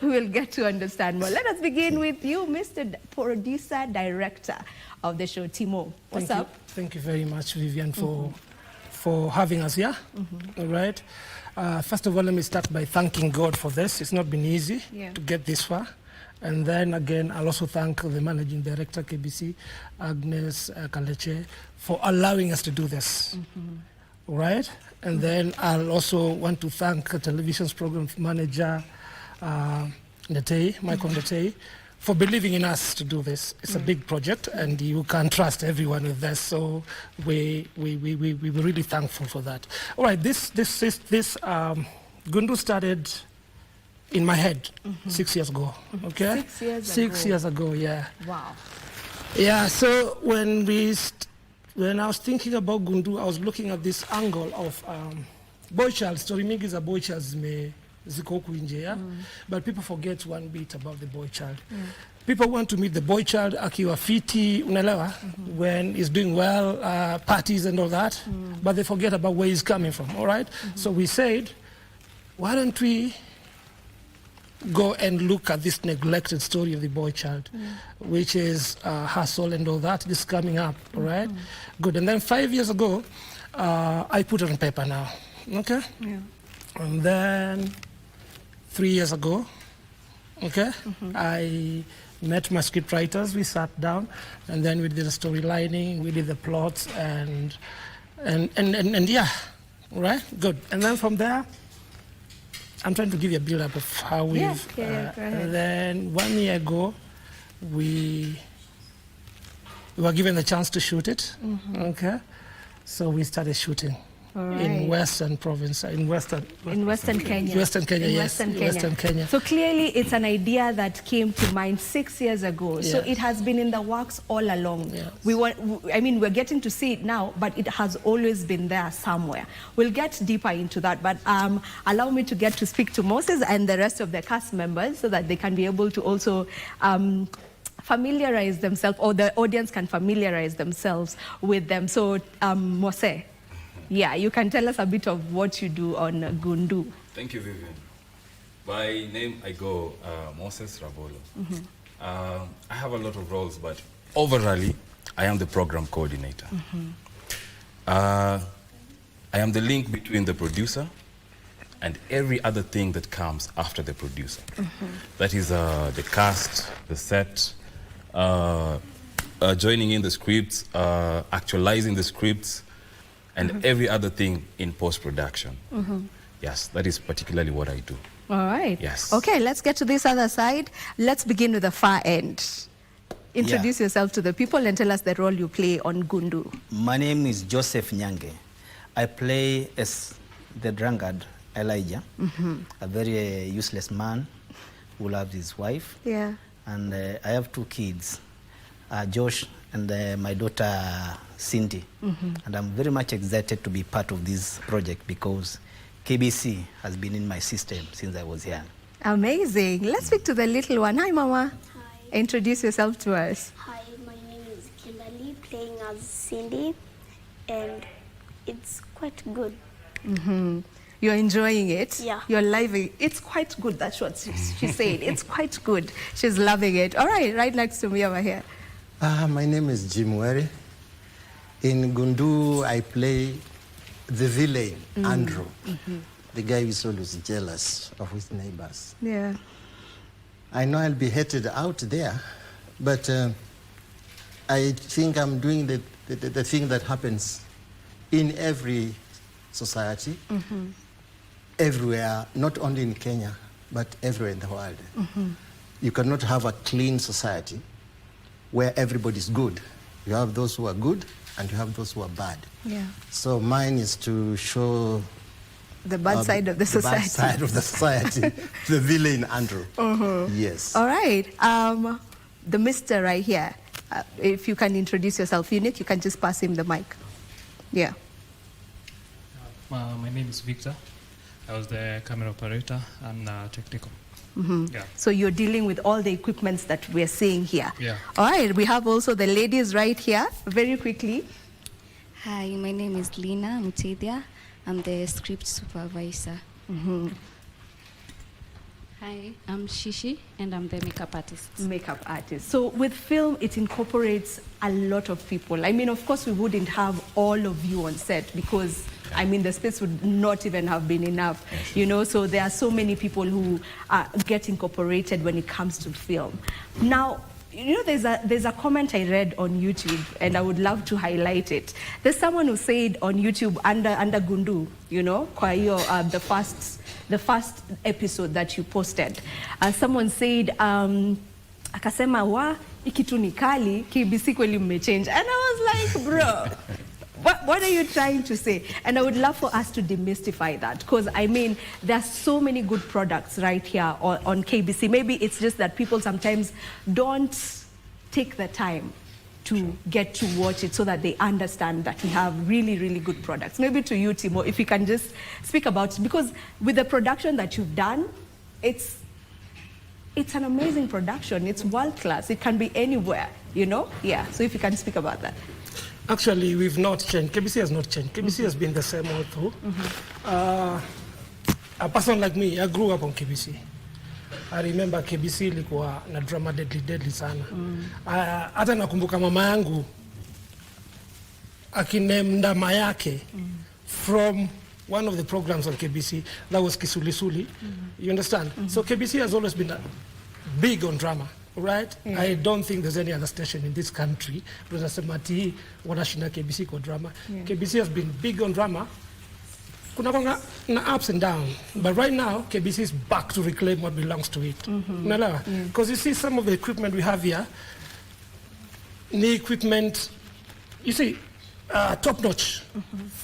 we will get to understand more. Let us begin with you, Mr. Producer Director of the show, Timo. What's up?
Thank you very much, Vivian, for having us here. All right. First of all, let me start by thanking God for this. It's not been easy to get this far. And then again, I'll also thank the Managing Director, KBC, Agnes Kaleche, for allowing us to do this. Right? And then I'll also want to thank the television's program manager, Michael Netei, for believing in us to do this. It's a big project, and you can't trust everyone with this. So we're really thankful for that. All right, this Gundu started in my head 6 years ago. Okay,
6 years ago.
6 years ago, yeah.
Wow.
Yeah. So when I was thinking about Gundu, I was looking at this angle of boy child. Story mingi za boy child ziko huku nje, yeah? But people forget one bit about the boy child. People want to meet the boy child akiwa fiti, unaelewa, when he's doing well, parties and all that, but they forget about where he's coming from. All right. So we said, why don't we go and look at this neglected story of the boy child, which is hustle and all that, this coming up, all right? Good. And then 5 years ago, I put it on paper now, okay?
Yeah.
And then 3 years ago, okay, I met my script writers, we sat down, and then we did the storylining, we did the plots, and yeah, all right? Good. And then from there, I'm trying to give you a build-up of how we've...
go ahead.
And then 1 year ago, we were given the chance to shoot it, okay? So we started shooting in Western Province, in Western
Kenya.
Western Kenya,
In
yes.
Western Kenya. So clearly it's an idea that came to mind 6 years ago. So it has been in the works all along.
Yes.
We're getting to see it now, but it has always been there somewhere. We'll get deeper into that, but allow me to get to speak to Moses and the rest of the cast members so that they can be able to also familiarize themselves, or the audience can familiarize themselves with them. So Mose, yeah, you can tell us a bit of what you do on Gundu.
Thank you, Vivian. By name, I go Moses Ravolo. I have a lot of roles, but overall, I am the program coordinator. I am the link between the producer and every other thing that comes after the producer. That is the cast, the set, joining in the scripts, actualizing the scripts, and every other thing in post-production. Yes, that is particularly what I do.
All right.
Yes.
Okay, let's get to this other side. Let's begin with the far end. Introduce yourself to the people and tell us the role you play on Gundu.
My name is Joseph Nyange. I play as the drunkard Elijah, a very useless man who loves his wife.
Yeah.
And I have 2 kids, Josh and my daughter Cindy. And I'm very much excited to be part of this project because KBC has been in my system since I was young.
Amazing. Let's speak to the little one. Hi, Mama.
Hi.
Introduce yourself to us.
Hi, my name is Kimberly, playing as Cindy, and it's quite good.
You're enjoying it?
Yeah.
You're loving it. It's quite good. That's what she said. It's quite good. She's loving it. All right, right next to me over here.
My name is Jim Were. In Gundu, I play the villain, Andrew, the guy who's always jealous of his neighbors.
Yeah.
I know I'll be hated out there, but I think I'm doing the thing that happens in every society, everywhere, not only in Kenya, but everywhere in the world. You cannot have a clean society where everybody's good. You have those who are good and you have those who are bad.
Yeah.
So mine is to show
the bad side of the society.
The bad side of the society, the villain Andrew. Yes.
All right. The Mr. right here, if you can introduce yourself, Unique, you can just pass him the mic. Yeah.
My name is Victor. I was the camera operator and technical. Yeah.
So you're dealing with all the equipments that we're seeing here.
Yeah.
All right. We have also the ladies right here. Very quickly.
Hi, my name is Lina Mutedia. I'm the script supervisor. Hi, I'm Shishi, and I'm the makeup artist.
Makeup artist. So with film, it incorporates a lot of people. I mean, of course, we wouldn't have all of you on set because, I mean, the space would not even have been enough, you know? So there are so many people who get incorporated when it comes to film. Now, you know, there's a comment I read on YouTube, and I would love to highlight it. There's someone who said on YouTube under Gundu, you know, kwa hiyo, the first episode that you posted, someone said, akasema wa ikitu ni kali KBC kweli mmechange, and I was like, bro. What are you trying to say? And I would love for us to demystify that, because I mean, there are so many good products right here on KBC. Maybe it's just that people sometimes don't take the time to get to watch it so that they understand that we have really, really good products. Maybe to you, Timo, if you can just speak about it, because with the production that you've done, it's an amazing production. It's world class. It can be anywhere, you know? Yeah, so if you can speak about that.
Actually, we've not changed. KBC has not changed. KBC has been the same all through. A person like me, I grew up on KBC. I remember KBC ilikuwa na drama deadly sana. Hata nakumbuka mama yangu akinemda mayake from one of the programs on KBC, that was Kisulisuli. You understand? So KBC has always been big on drama. Right? Yeah. I don't think there's any other station in this country wanasema wanashinda KBC kwa drama. Yeah. KBC has been big on drama. Kuna ups and downs, but right now KBC is back to reclaim what belongs to it. Because you see some of the equipment we have here, the equipment, you see, top notch,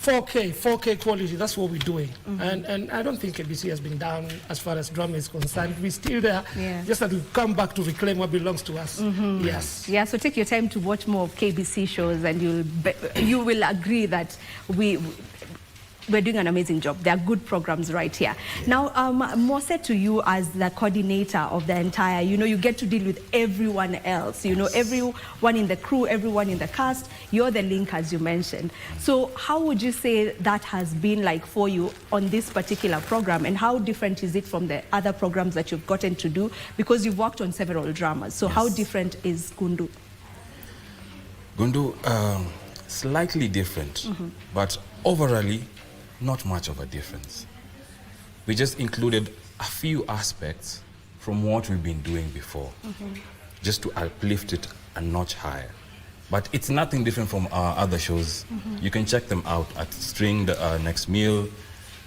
4K quality. That's what we're doing, and I don't think KBC has been down as far as drama is concerned. We're still there, just that we've come back to reclaim what belongs to us. Yes.
Yeah. So take your time to watch more of KBC shows, and you will agree that we're doing an amazing job. There are good programs right here. Now, Mose, to you as the coordinator of the entire, you know, you get to deal with everyone else, you know, everyone in the crew, everyone in the cast. You're the link, as you mentioned. So how would you say that has been like for you on this particular program, and how different is it from the other programs that you've gotten to do? Because you've worked on several dramas. So how different is Gundu?
Gundu, slightly different, but overall, not much of a difference. We just included a few aspects from what we've been doing before, just to uplift it a notch higher. But it's nothing different from our other shows. You can check them out at String, Next Meal,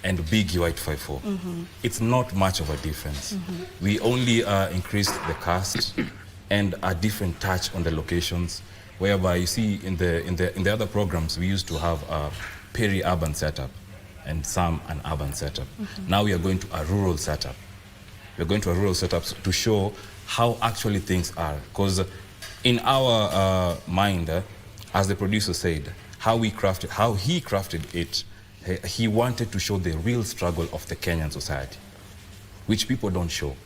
and Biggie White 54. It's not much of a difference. We only increased the cast and a different touch on the locations, whereby you see in the other programs we used to have a peri-urban setup and some an urban setup. Now we are going to a rural setup. We're going to a rural setup to show how actually things are. Because in our mind, as the producer said, how he crafted it, he wanted to show the real struggle of the Kenyan society, which people don't show.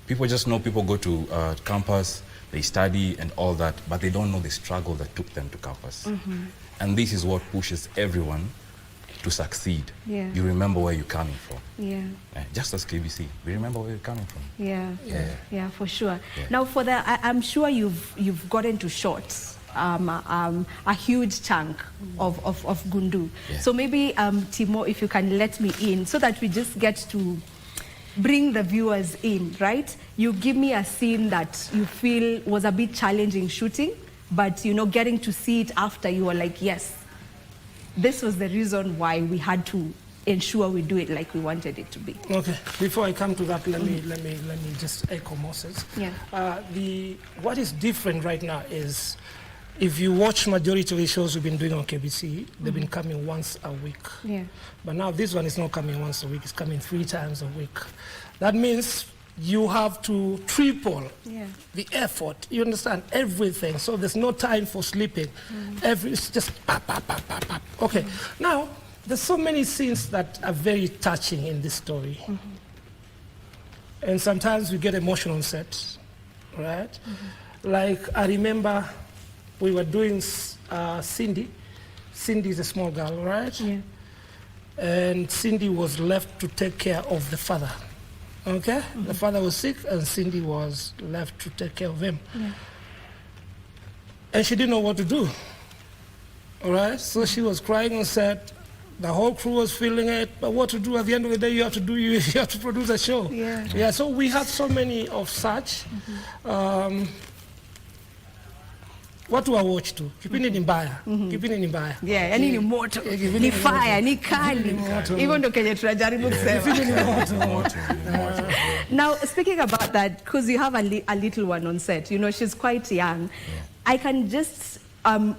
People just know people go to campus, they study and all that, but they don't know the struggle that took them to campus. And this is what pushes everyone to succeed.
Yeah.
You remember where you're coming from.
Yeah.
Just as KBC, we remember where you're coming from.
Yeah, for sure. Now, for the, I'm sure you've gotten to shots. A huge chunk of Gundu. So maybe, Timo, if you can let me in so that we just get to bring the viewers in, right? You give me a scene that you feel was a bit challenging shooting, but you know, getting to see it after, you were like, yes, this was the reason why we had to ensure we do it like we wanted it to be.
Okay, before I come to that, let me just echo Moses.
Yeah.
What is different right now is, if you watch majority of the shows we've been doing on KBC, they've been coming once a week.
Yeah.
But now this one is not coming once a week, it's coming 3 times a week. That means you have to triple the effort. You understand? Everything. So there's no time for sleeping. It's just pop, pop, pop, pop, pop. Okay. Now, there's so many scenes that are very touching in this story. And sometimes we get emotional on set, right? Like, I remember we were doing Cindy. Cindy is a small girl, right?
Yeah.
And Cindy was left to take care of the father. Okay? The father was sick and Cindy was left to take care of him.
Yeah.
And she didn't know what to do. All right? So she was crying on set. The whole crew was feeling it, but what to do? At the end of the day, you have to produce a show.
Yeah.
So we had so many of such. Watu wa watch tu. Kipindi ni mbaya. Kipindi ni mbaya.
Yeah, yani ni moto. Ni fire, ni kali. Hivyo ndo kenye tunajaribu kusema. Now, speaking about that, because you have a little one on set, you know, she's quite young. I can just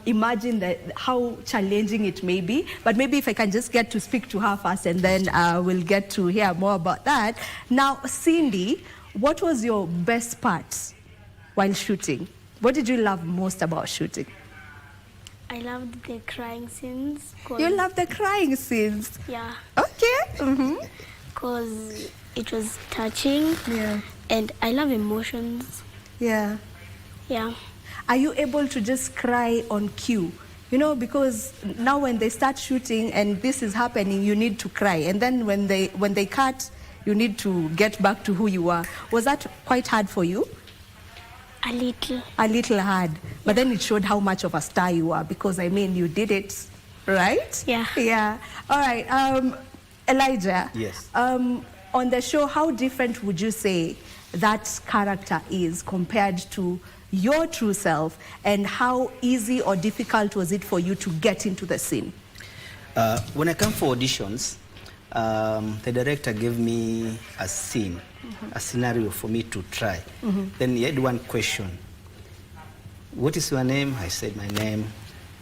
imagine how challenging it may be, but maybe if I can just get to speak to her first and then we'll get to hear more about that. Now, Cindy, what was your best part while shooting? What did you love most about shooting?
I loved the crying scenes.
You love the crying scenes?
Yeah.
Okay.
Because it was touching.
Yeah.
And I love emotions.
Yeah.
Yeah.
Are you able to just cry on cue? You know, because now when they start shooting and this is happening, you need to cry. And then when they cut, you need to get back to who you are. Was that quite hard for you?
A little.
A little hard. But then it showed how much of a star you are, because, I mean, you did it, right?
Yeah.
Yeah. All right. Elijah.
Yes.
On the show, how different would you say that character is compared to your true self, and how easy or difficult was it for you to get into the scene?
When I come for auditions, the director gave me a scene, a scenario for me to try. Then he had one question. What is your name? I said my name.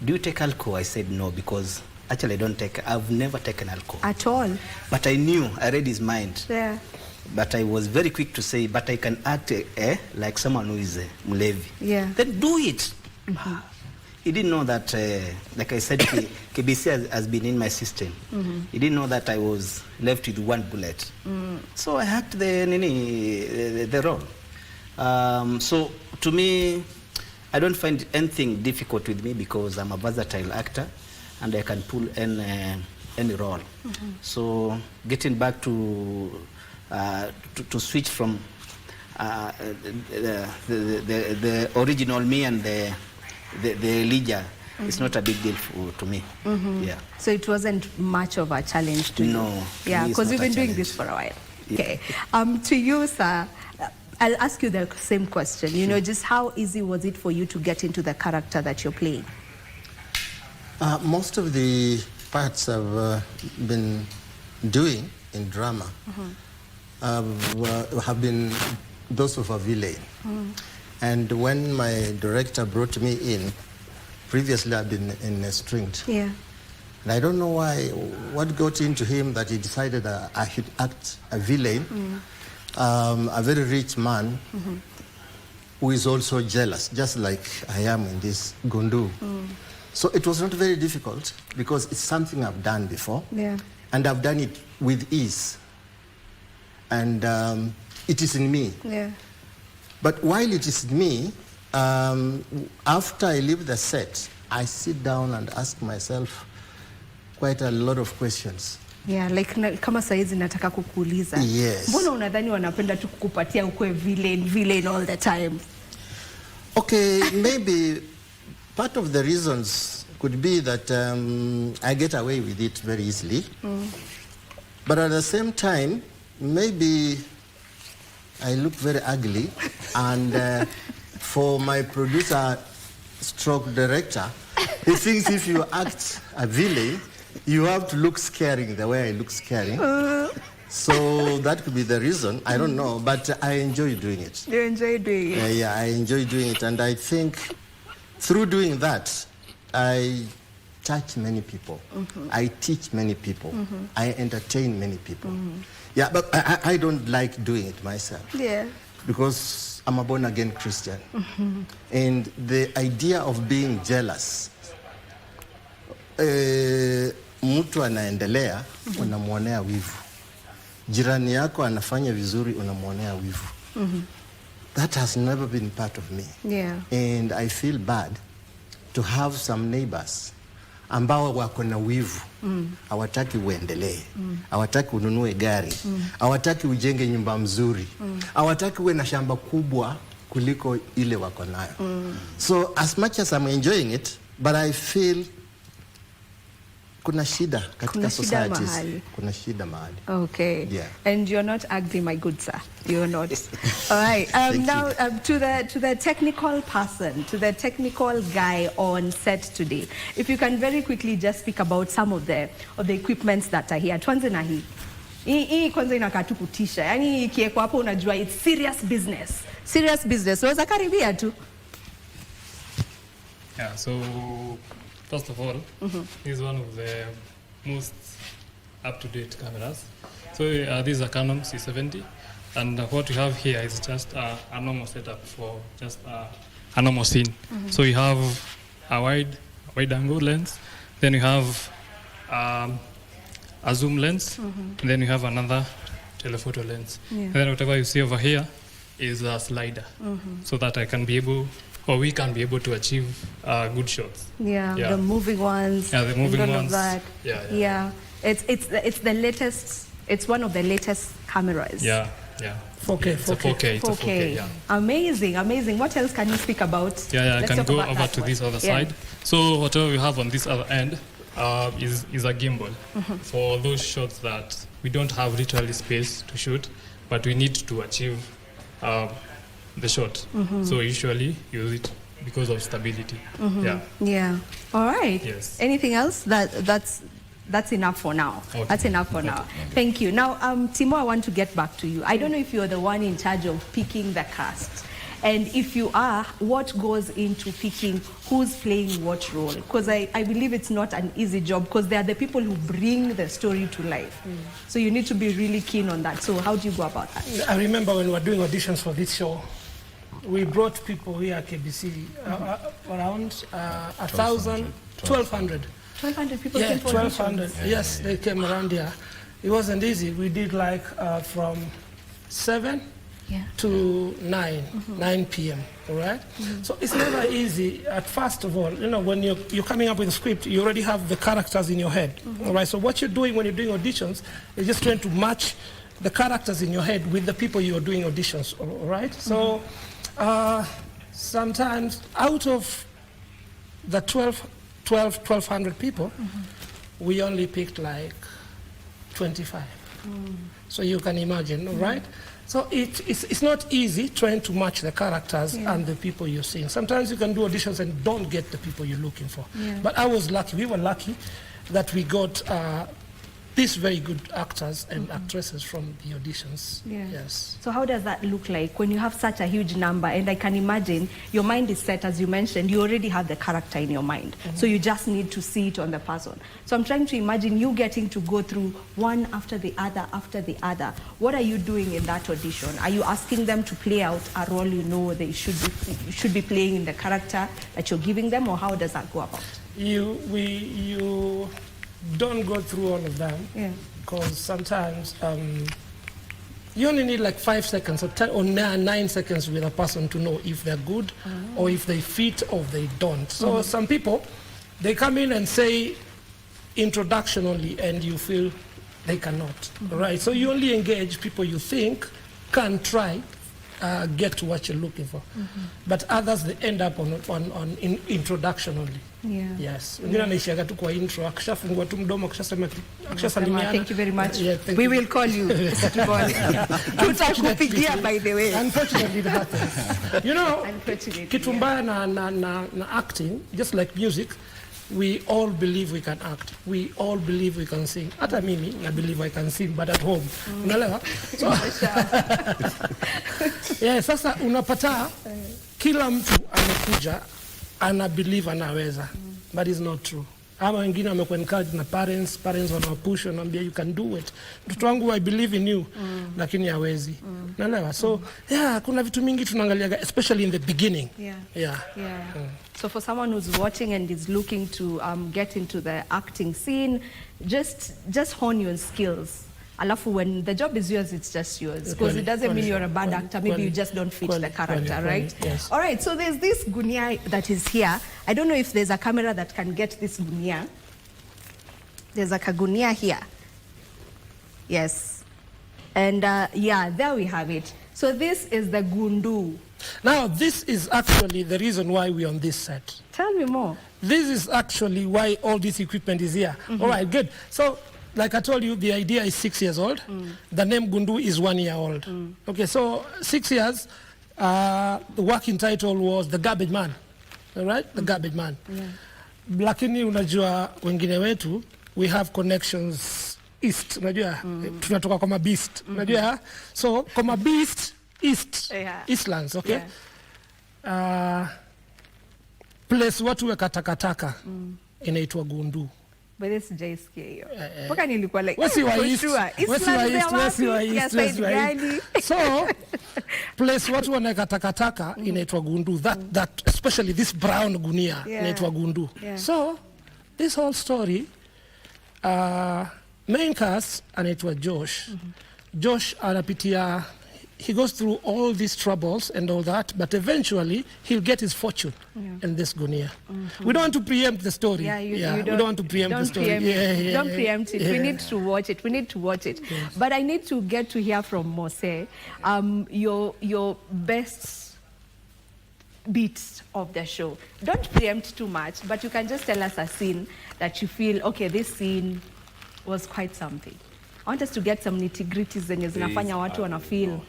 Do you take alcohol? I said no, because actually I don't take, I've never taken alcohol.
At all?
But I knew, I read his mind.
Yeah.
But I was very quick to say, but I can act like someone who is Mulevi.
Yeah.
Then do it. He didn't know that, like I said, KBC has been in my system. He didn't know that I was left with one bullet. So I hacked the role. So to me, I don't find anything difficult with me, because I'm a versatile actor and I can pull any role. So getting back to switch from the original me and the Elijah, it's not a big deal to me. Yeah.
So it wasn't much of a challenge to you?
No.
Yeah, because you've been doing this for a while.
Yeah.
Okay. To you, sir, I'll ask you the same question. You know, just how easy was it for you to get into the character that you're playing?
Most of the parts have been doing in drama have been those of a villain. And when my director brought me in, previously I've been in a stringed.
Yeah.
And I don't know why, what got into him that he decided I should act a villain, a very rich man who is also jealous, just like I am in this Gundu. So it was not very difficult because it's something I've done before.
Yeah.
And I've done it with ease. And it is in me.
Yeah.
But while it is in me, after I leave the set, I sit down and ask myself quite a lot of questions.
Yeah, like kama saizi nataka kukuuliza.
Yes.
Mbona unadhani wanapenda tu kukupatia ukwe villain all the time?
Okay, maybe part of the reasons could be that I get away with it very easily. But at the same time, maybe I look very ugly. And for my producer stroke director, he thinks if you act a villain, you have to look scaring the way I look scaring. So that could be the reason. I don't know, but I enjoy doing it.
You enjoy doing it?
Yeah, I enjoy doing it. And I think through doing that, I touch many people. I teach many people. I entertain many people. Yeah, but I don't like doing it myself.
Yeah.
Because I'm a born-again Christian. And the idea of being jealous, mtu anaendelea, unamwonea wivu. Jirani yako anafanya vizuri, unamwonea wivu. That has never been part of me.
Yeah.
And I feel bad to have some neighbors ambao wako na wivu. Hawataki uendelee. Hawataki ununue gari. Hawataki ujenge nyumba mzuri. Hawataki uwe na shamba kubwa kuliko ile wako nayo. So as much as I'm enjoying it, but I feel kuna shida katika societies. Kuna shida mahali.
Okay.
Yeah.
And you're not ugly, my good sir. You're not. All right. Now to the technical person, to the technical guy on set today. If you can very quickly just speak about some of the equipments that are here. Tuanze na hii. Hii kwanza inakaa tu kutisha. Yaani ikiwekwa hapo unajua it's serious business. Serious business. Waweza karibia tu.
Yeah, so first of all, this is one of the most up-to-date cameras. So this is a Canon C70, and what we have here is just a normal setup for just a normal scene. So you have a wide-angle lens, then you have a zoom lens, and then you have another telephoto lens.
Yeah.
And then whatever you see over here is a slider, so that I can be able, or we can be able to achieve good shots.
Yeah, the moving ones.
Yeah, the moving
and all
ones.
Of that.
Yeah.
It's the latest. It's one of the latest cameras.
Yeah.
4K.
It's a 4K. It's a 4K. Yeah.
Amazing. What else can you speak about?
Yeah. I
Let's
can
talk
go
about
over
that
to
one.
this other side. So whatever we have on this other end is a gimbal for those shots that we don't have literally space to shoot, but we need to achieve the shot. So we usually use it because of stability.
Yeah. All right.
Yes.
Anything else? That's enough for now.
Okay.
That's enough for now. Thank you. Now, Timo, I want to get back to you. I don't know if you're the one in charge of picking the cast. And if you are, what goes into picking who's playing what role? Because I believe it's not an easy job because they are the people who bring the story to life. So you need to be really keen on that. So how do you go about that?
I remember when we were doing auditions for this show, we brought people here at KBC, around 1,000, 1,200.
1,200 people
Yeah,
came for
1,200.
auditions?
Yes, they came around here. It wasn't easy. We did like from 7 to 9 p.m. All right? So it's never easy. First of all, when you're coming up with a script, you already have the characters in your head. All right? So what you're doing when you're doing auditions is just trying to match the characters in your head with the people you're doing auditions. All right? So sometimes out of the 1,200 people, we only picked like 25. So you can imagine, all right? So it's not easy trying to match the characters and the people you're seeing. Sometimes you can do auditions and don't get the people you're looking for.
Yeah.
But I was lucky, we were lucky that we got these very good actors and actresses from the auditions.
Yeah.
Yes.
So how does that look like when you have such a huge number? And I can imagine your mind is set, as you mentioned, you already have the character in your mind. So you just need to see it on the person. So I'm trying to imagine you getting to go through one after the other, after the other. What are you doing in that audition? Are you asking them to play out a role you know they should be playing in the character that you're giving them, or how does that go about?
You don't go through all of them, because sometimes you only need like 5 seconds or 10 or 9 seconds with a person to know if they're good or if they fit or they don't. So some people, they come in and say introduction only, and you feel they cannot, right? So you only engage people you think can try get to what you're looking for. But others, they end up on introduction only.
Yeah.
Yes. Wengine anaishiaga tu kwa intro, akishafungua tu mdomo, akishasalimiana.
Thank you very much.
Yeah, thank
we
you.
will call you. Tutakupigia, by the way.
Unfortunately, it happens. You know, kitu mbaya na acting, just like music, we all believe we can act. We all believe we can sing. Hata mimi, I believe I can sing, but at home. Unaelewa? So, yeah, sasa unapata kila mtu amekuja ana believe anaweza, but it's not true. Ama wengine wamekuwa encouraged na parents wanawapush, wanaambia you can do it. Mtoto wangu, I believe in you, lakini hawezi. Unaelewa? So, yeah, kuna vitu mingi tunaangalia, especially in the beginning. Yeah.
So for someone who's watching and is looking to get into the acting scene, just hone your skills. Alafu, when the job is yours, it's just yours. Because it doesn't mean you're a bad actor. Maybe you just don't fit the character, right?
Yes.
All right, so there's this gunia that is here. I don't know if there's a camera that can get this gunia. There's a gunia here. Yes. And yeah, there we have it. So this is the Gundu.
Now, this is actually the reason why we're on this set.
Tell me more.
This is actually why all this equipment is here. All right, good. So, like I told you, the idea is 6 years old. The name Gundu is 1 year old. Okay, so 6 years, the working title was The Garbage Man. All right, The Garbage Man. Lakini unajua wengine wetu, we have connections east. Unajua, tunatoka kwa Beast. Unajua, so kwa Beast, Eastlands, okay? Place watu weka takataka inaitwa Gundu.
But this is JSK. Paka nilikuwa like,
Wesi wa East. So, place watu wanaweka takataka inaitwa Gundu. That especially this brown gunia inaitwa Gundu. So, this whole story, main cast anaitwa Josh. Josh anapitia, he goes through all these troubles and all that, but eventually he'll get his fortune in this gunia. We don't want to preempt the story.
You
we don't want to preempt the story.
Don't preempt it. We need to watch it. We need to watch it. Yes. But I need to get to hear from Mose, your best beats of the show. Don't preempt too much, but you can just tell us a scene that you feel, okay, this scene was quite something. I want us to get some nitty-gritties zenye zinafanya watu wana feel.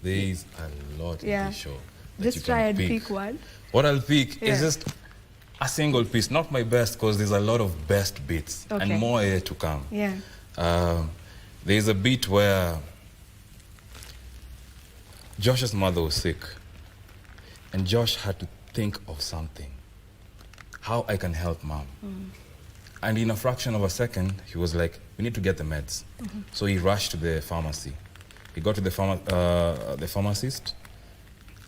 There is a lot in the show.
Just try and pick one.
What I'll pick is just a single piece, not my best, because there's a lot of best beats and more yet to come. There's a beat where Josh's mother was sick, and Josh had to think of something. How I can help mom. And in a fraction of a second, he was like, we need to get the meds. So he rushed to the pharmacy. He got to the pharmacist,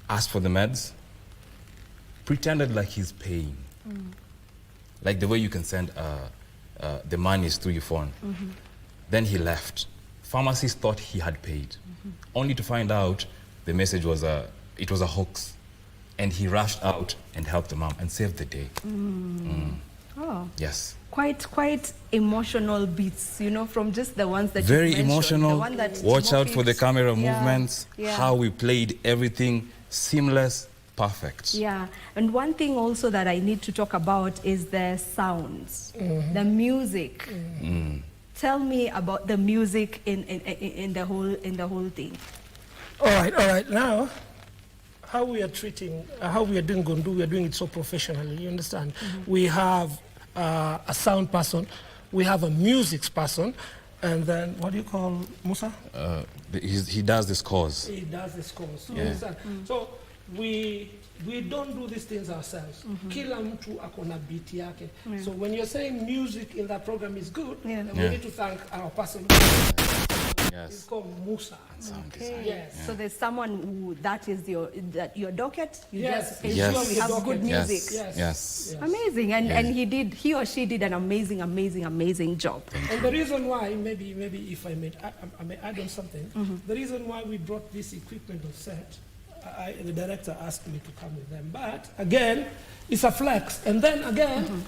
asked for the meds, pretended like he's paying. Like the way you can send the monies through your phone. Then he left. Pharmacist thought he had paid, only to find out the message was it was a hoax. And he rushed out and helped the mom and saved the day.
Oh.
Yes.
Quite emotional beats, you know, from just the ones that
very
you mentioned.
Emotional.
The one that
watch out for the camera movements, how we played everything seamless, perfect.
Yeah, and one thing also that I need to talk about is the sounds, the music. Tell me about the music in the whole thing.
All right. Now, how we are doing Gundu, we are doing it so professionally. You understand? We have a sound person we have a music person, and then what do you call Musa?
He does the scores.
He does the scores.
Yeah.
So we don't do these things ourselves. Kila mtu akona beat yake.
Yeah.
So when you're saying music in that program is good, then we
Yeah.
need to thank our person.
Yes.
It's called Musa.
Okay.
Yes.
So there's someone who that is your docket. You
Yes.
just ensure
Yes.
we have good
Yes.
music.
Yes.
Amazing, and
Yeah.
and he or she did an amazing job.
And the reason why, maybe if I may add on something, the reason why we brought this equipment on set, the director asked me to come with them. But again, it's a flex. And then again,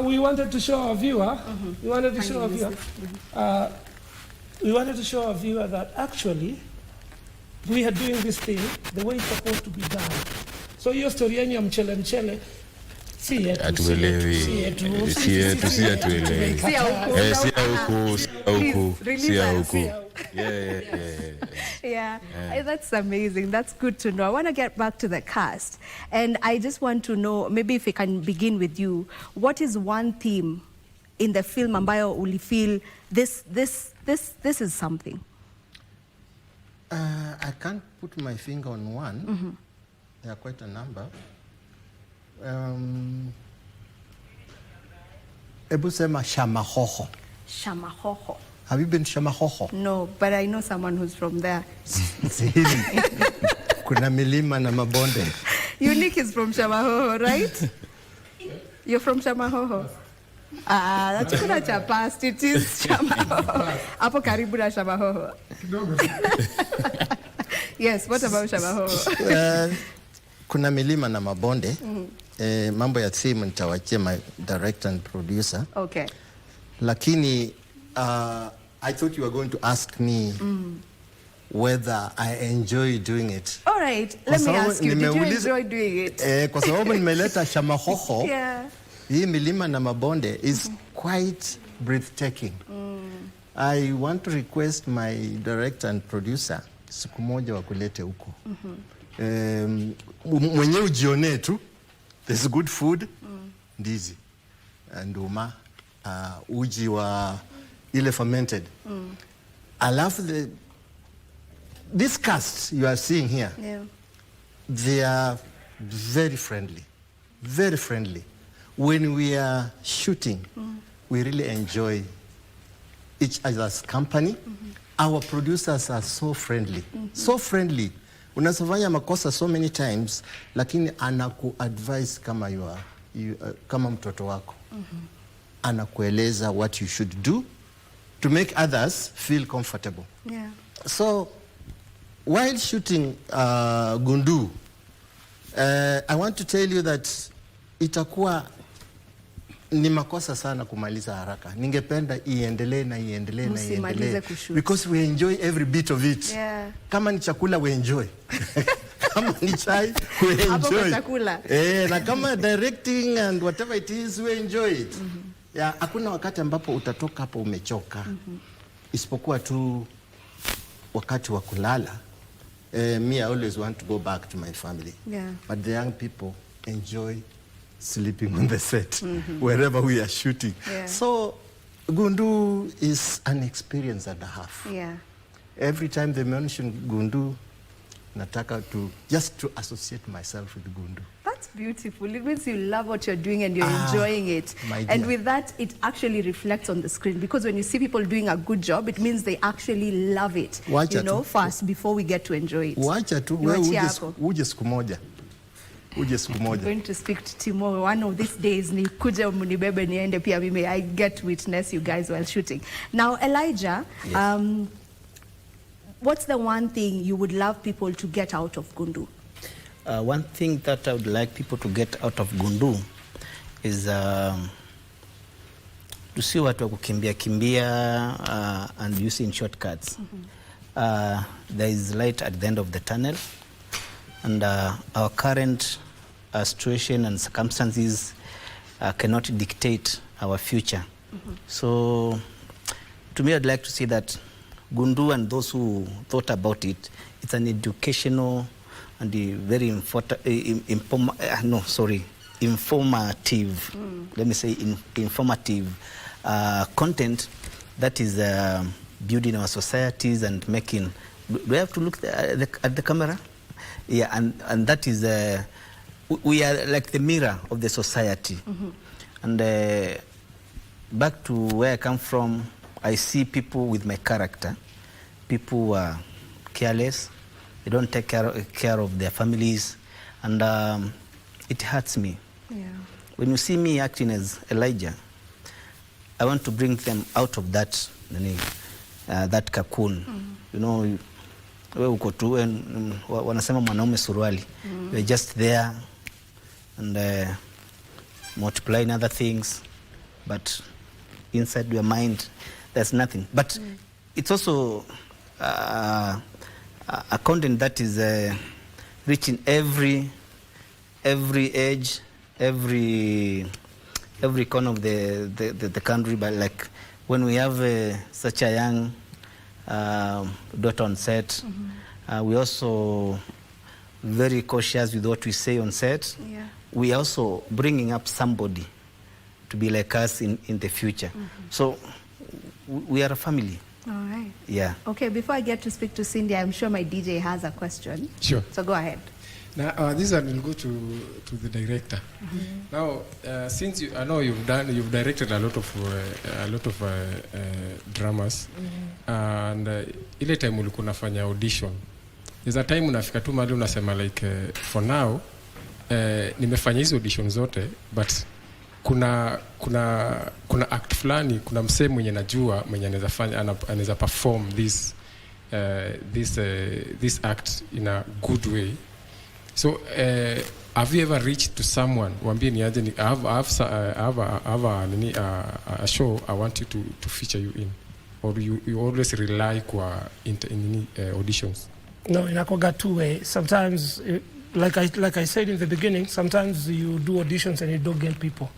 we wanted to show our viewer, we wanted to show our viewer that actually we are doing this thing the way it's supposed to be done. So hiyo story yenye ya mchele si yetu.
Atuelewi. Si yetu.
Yeah, that's amazing. That's good to know. I want to get back to the cast, and I just want to know, maybe if I can begin with you, what is one theme in the film ambayo uli feel this is something?
I can't put my finger on one. There are quite a number. Ebu sema Shamahoho.
Shamahoho.
Have you been Shamahoho?
No, but I know someone who's from there.
Kuna milima na mabonde.
Unique is from Shamahoho, right? You're from Shamahoho? That's kuna cha past. It is Shamahoho. Hapo karibu na Shamahoho. Yes, what about Shamahoho?
Kuna milima na mabonde. Mambo ya theme nitawachia my director and producer.
Okay.
Lakini I thought you were going to ask me whether I enjoy doing it.
All right, let me ask you, did you enjoy doing it?
Kwa sababu nimeleta Shamahoho.
Yeah.
Hii milima na mabonde is quite breathtaking. I want to request my director and producer siku moja wakulete huko. Mwenye ujione tu. There's good food, ndizi, nduma, uji wa ile fermented. Alafu this cast you are seeing here, they are very friendly, very friendly. When we are shooting, we really enjoy each other's company. Our producers are so friendly, so friendly. Unasafanya makosa so many times, lakini anaku-advise kama kama mtoto wako. Anakueleza what you should do to make others feel comfortable.
Yeah.
So, while shooting Gundu, I want to tell you that itakuwa ni makosa sana kumaliza haraka. Ningependa iendelee na iendelee. Because we enjoy every bit of it.
Yeah.
Kama ni chakula we enjoy. Kama ni chai we enjoy. Na kama directing and whatever it is we enjoy it. Yeah, hakuna wakati ambapo utatoka hapo umechoka. Isipokuwa tu wakati wa kulala. Me, I always want to go back to my family.
Yeah.
But the young people enjoy sleeping on the set, wherever we are shooting.
Yeah.
So, Gundu is an experience and a half.
Yeah.
Every time they mention Gundu, nataka just to associate myself with Gundu.
That's beautiful. It means you love what you're doing and you're enjoying it. And with that, it actually reflects on the screen. Because when you see people doing a good job, it means they actually love it.
Wacha
first, before we get to enjoy it.
Wacha tu, uje siku moja.
I'm going to speak to Timo one of these days. Ni kuja munibebe niende pia mimi. I get to witness you guys while shooting. Now, Elijah, yes. What's the one thing you would love people to get out of Gundu?
One thing that I would like people to get out of Gundu is to see watu wa kukimbia and using shortcuts. There is light at the end of the tunnel. And our current situation and circumstances cannot dictate our future. So, to me, I'd like to say that Gundu and those who thought about it, it's an educational and a very informative, let me say informative content that is building our societies and making. Do we have to look at the camera? Yeah, and that is, we are like the mirror of the society. And back to where I come from, I see people with my character. People who are careless, they don't take care of their families, and it hurts me.
Yeah.
When you see me acting as Elijah, I want to bring them out of that that cocoon. You know, we uko tu wanasema mwanaume suruali. We're just there and multiplying other things, but inside your mind there's nothing. But it's also a content that is reaching every age, every corner of the country. But like when we have such a young daughter on set, we also very cautious with what we say on set.
Yeah.
We are also bringing up somebody to be like us in the future. So we are a family.
All right.
Yeah.
Okay, before I get to speak to Cindy, I'm sure my DJ has a question.
Sure.
So go ahead.
Now, this one will go to the director. Now, since I know you've directed a lot of dramas, and ile time ulikuwa unafanya audition, there's a time unafika tu mahali unasema like for now nimefanya hizo audition zote, but kuna act fulani, kuna msee mwenye najua mwenye anaweza perform this act in a good way. So have you ever reached to someone wambie ni aje I have a show I want you to feature you in, or you always rely kwa in auditions?
No, inakoga two ways. Sometimes like I said in the beginning, sometimes you do auditions and you don't get people,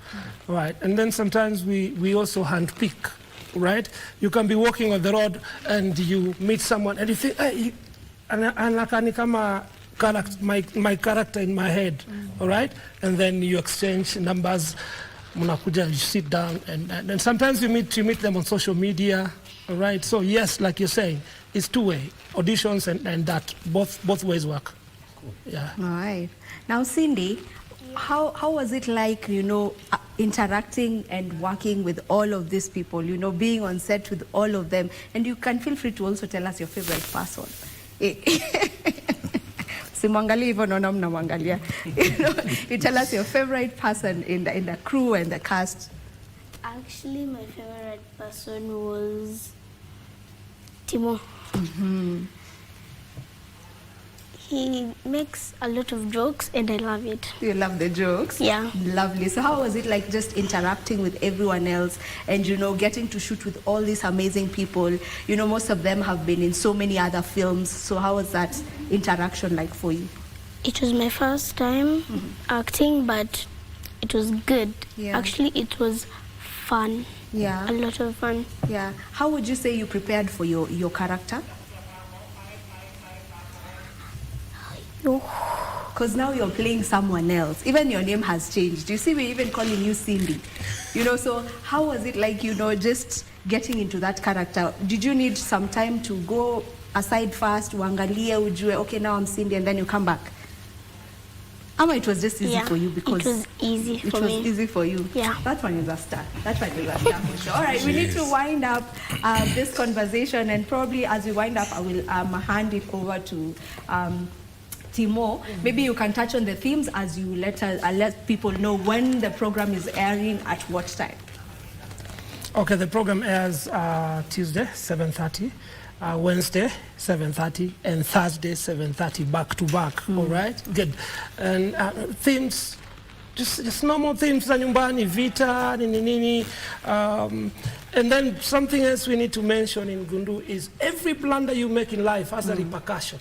right? And then sometimes we also handpick, right? You can be walking on the road and you meet someone and you think, hey, anakani kama my character in my head, all right? And then you exchange numbers, munakuja, you sit down, and sometimes you meet them on social media, all right? So yes, like you're saying, it's two-way, auditions and that, both ways work. Yeah.
All right. Now, Cindy, how was it like, you know, interacting and working with all of these people, you know, being on set with all of them? And you can feel free to also tell us your favorite person. Simwangalia hivyo naona mnamwangalia. You tell us your favorite person in the crew and the cast.
Actually, my favorite person was Timo. He makes a lot of jokes and I love it.
You love the jokes?
Yeah.
Lovely. So how was it like just interacting with everyone else and, you know, getting to shoot with all these amazing people? You know, most of them have been in so many other films. So how was that interaction like for you?
It was my first time acting, but it was good.
Yeah.
Actually, it was fun.
Yeah.
A lot of fun.
Yeah. How would you say you prepared for your character? Because now you're playing someone else. Even your name has changed. You see, we're even calling you Cindy. You know, so how was it like, you know, just getting into that character? Did you need some time to go aside first, uangalie, ujue, okay, now I'm Cindy, and then you come back? Ama it was just easy for you because
it was easy for me.
It was easy for you.
Yeah.
That one is a start. That one is a start for sure. All right, we need to wind up this conversation, and probably as we wind up, I will hand it over to Timo. Maybe you can touch on the themes as you let people know when the program is airing, at what time.
Okay, the program airs Tuesday, 7:30, Wednesday, 7:30, and Thursday, 7:30, back to back. All right, good. And themes, just normal themes za nyumbani, vita, nini. And then something else we need to mention in Gundu is every blunder you make in life has a repercussion.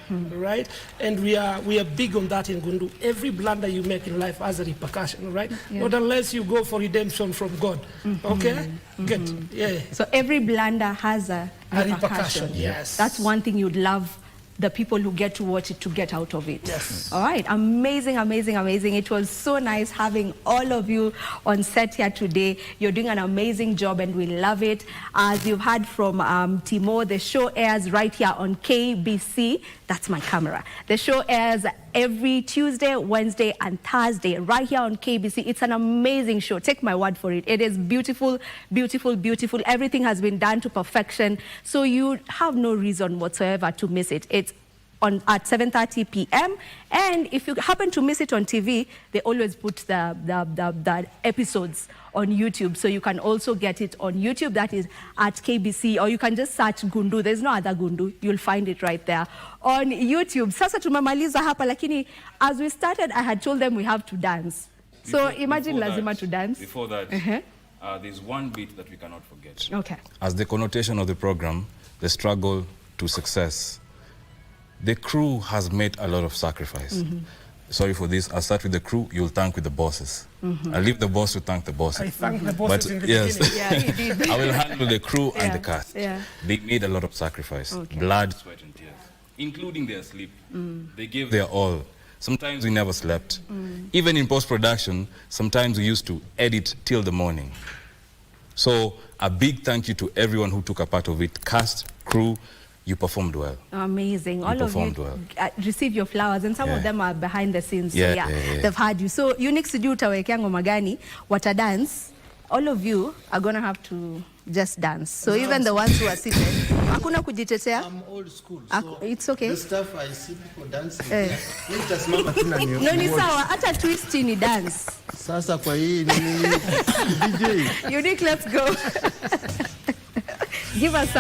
Right? And we are big on that in Gundu. Every blunder you make in life has a repercussion, right?
Yeah.
Not unless you go for redemption from God. Okay? Good. Yeah.
So every blunder has a repercussion.
Yes.
That's one thing you'd love the people who get to watch it to get out of it.
Yes.
All right. Amazing, amazing, amazing. It was so nice having all of you on set here today. You're doing an amazing job and we love it. As you've heard from Timo, the show airs right here on KBC. That's my camera. The show airs every Tuesday, Wednesday, and Thursday right here on KBC. It's an amazing show. Take my word for it. It is beautiful, beautiful, beautiful. Everything has been done to perfection. So you have no reason whatsoever to miss it. It's on at 7:30 p.m. And if you happen to miss it on TV, they always put the episodes on YouTube. So you can also get it on YouTube. That is at KBC, or you can just search Gundu. There's no other Gundu. You'll find it right there on YouTube. Sasa tumemaliza hapa, lakini as we started, I had told them we have to dance. So imagine lazima to dance.
Before that, there's one bit that we cannot forget.
Okay.
As the connotation of the program, the struggle to success, the crew has made a lot of sacrifice. Sorry for this. I'll start with the crew. You'll thank with the bosses. I'll leave the boss to thank the bosses.
I thank the bosses in the
yes,
beginning.
Yeah, he did.
I will handle the crew and the cast.
Yeah.
They made a lot of sacrifice.
Okay.
Blood, sweat, and tears, including their sleep. They gave their all. Sometimes we never slept. Even in post-production, sometimes we used to edit till the morning. So a big thank you to everyone who took a part of it. Cast, crew, you performed well.
Amazing. All of
performed
you
well.
Receive your flowers, and some of them are behind the scenes.
Yeah,
so
yeah.
They've had you. So you next sijui utawekea ngoma gani, wata dance. All of you are going to have to just dance. So even the ones who are seated, hakuna kujitetea.
I'm old school,
so it's okay.
The stuff I see people dancing. Nitasimama tu na
No, ni sawa, hata twist ni dance.
Sasa kwa hii nini DJ?
Unique, let's go. Give us some.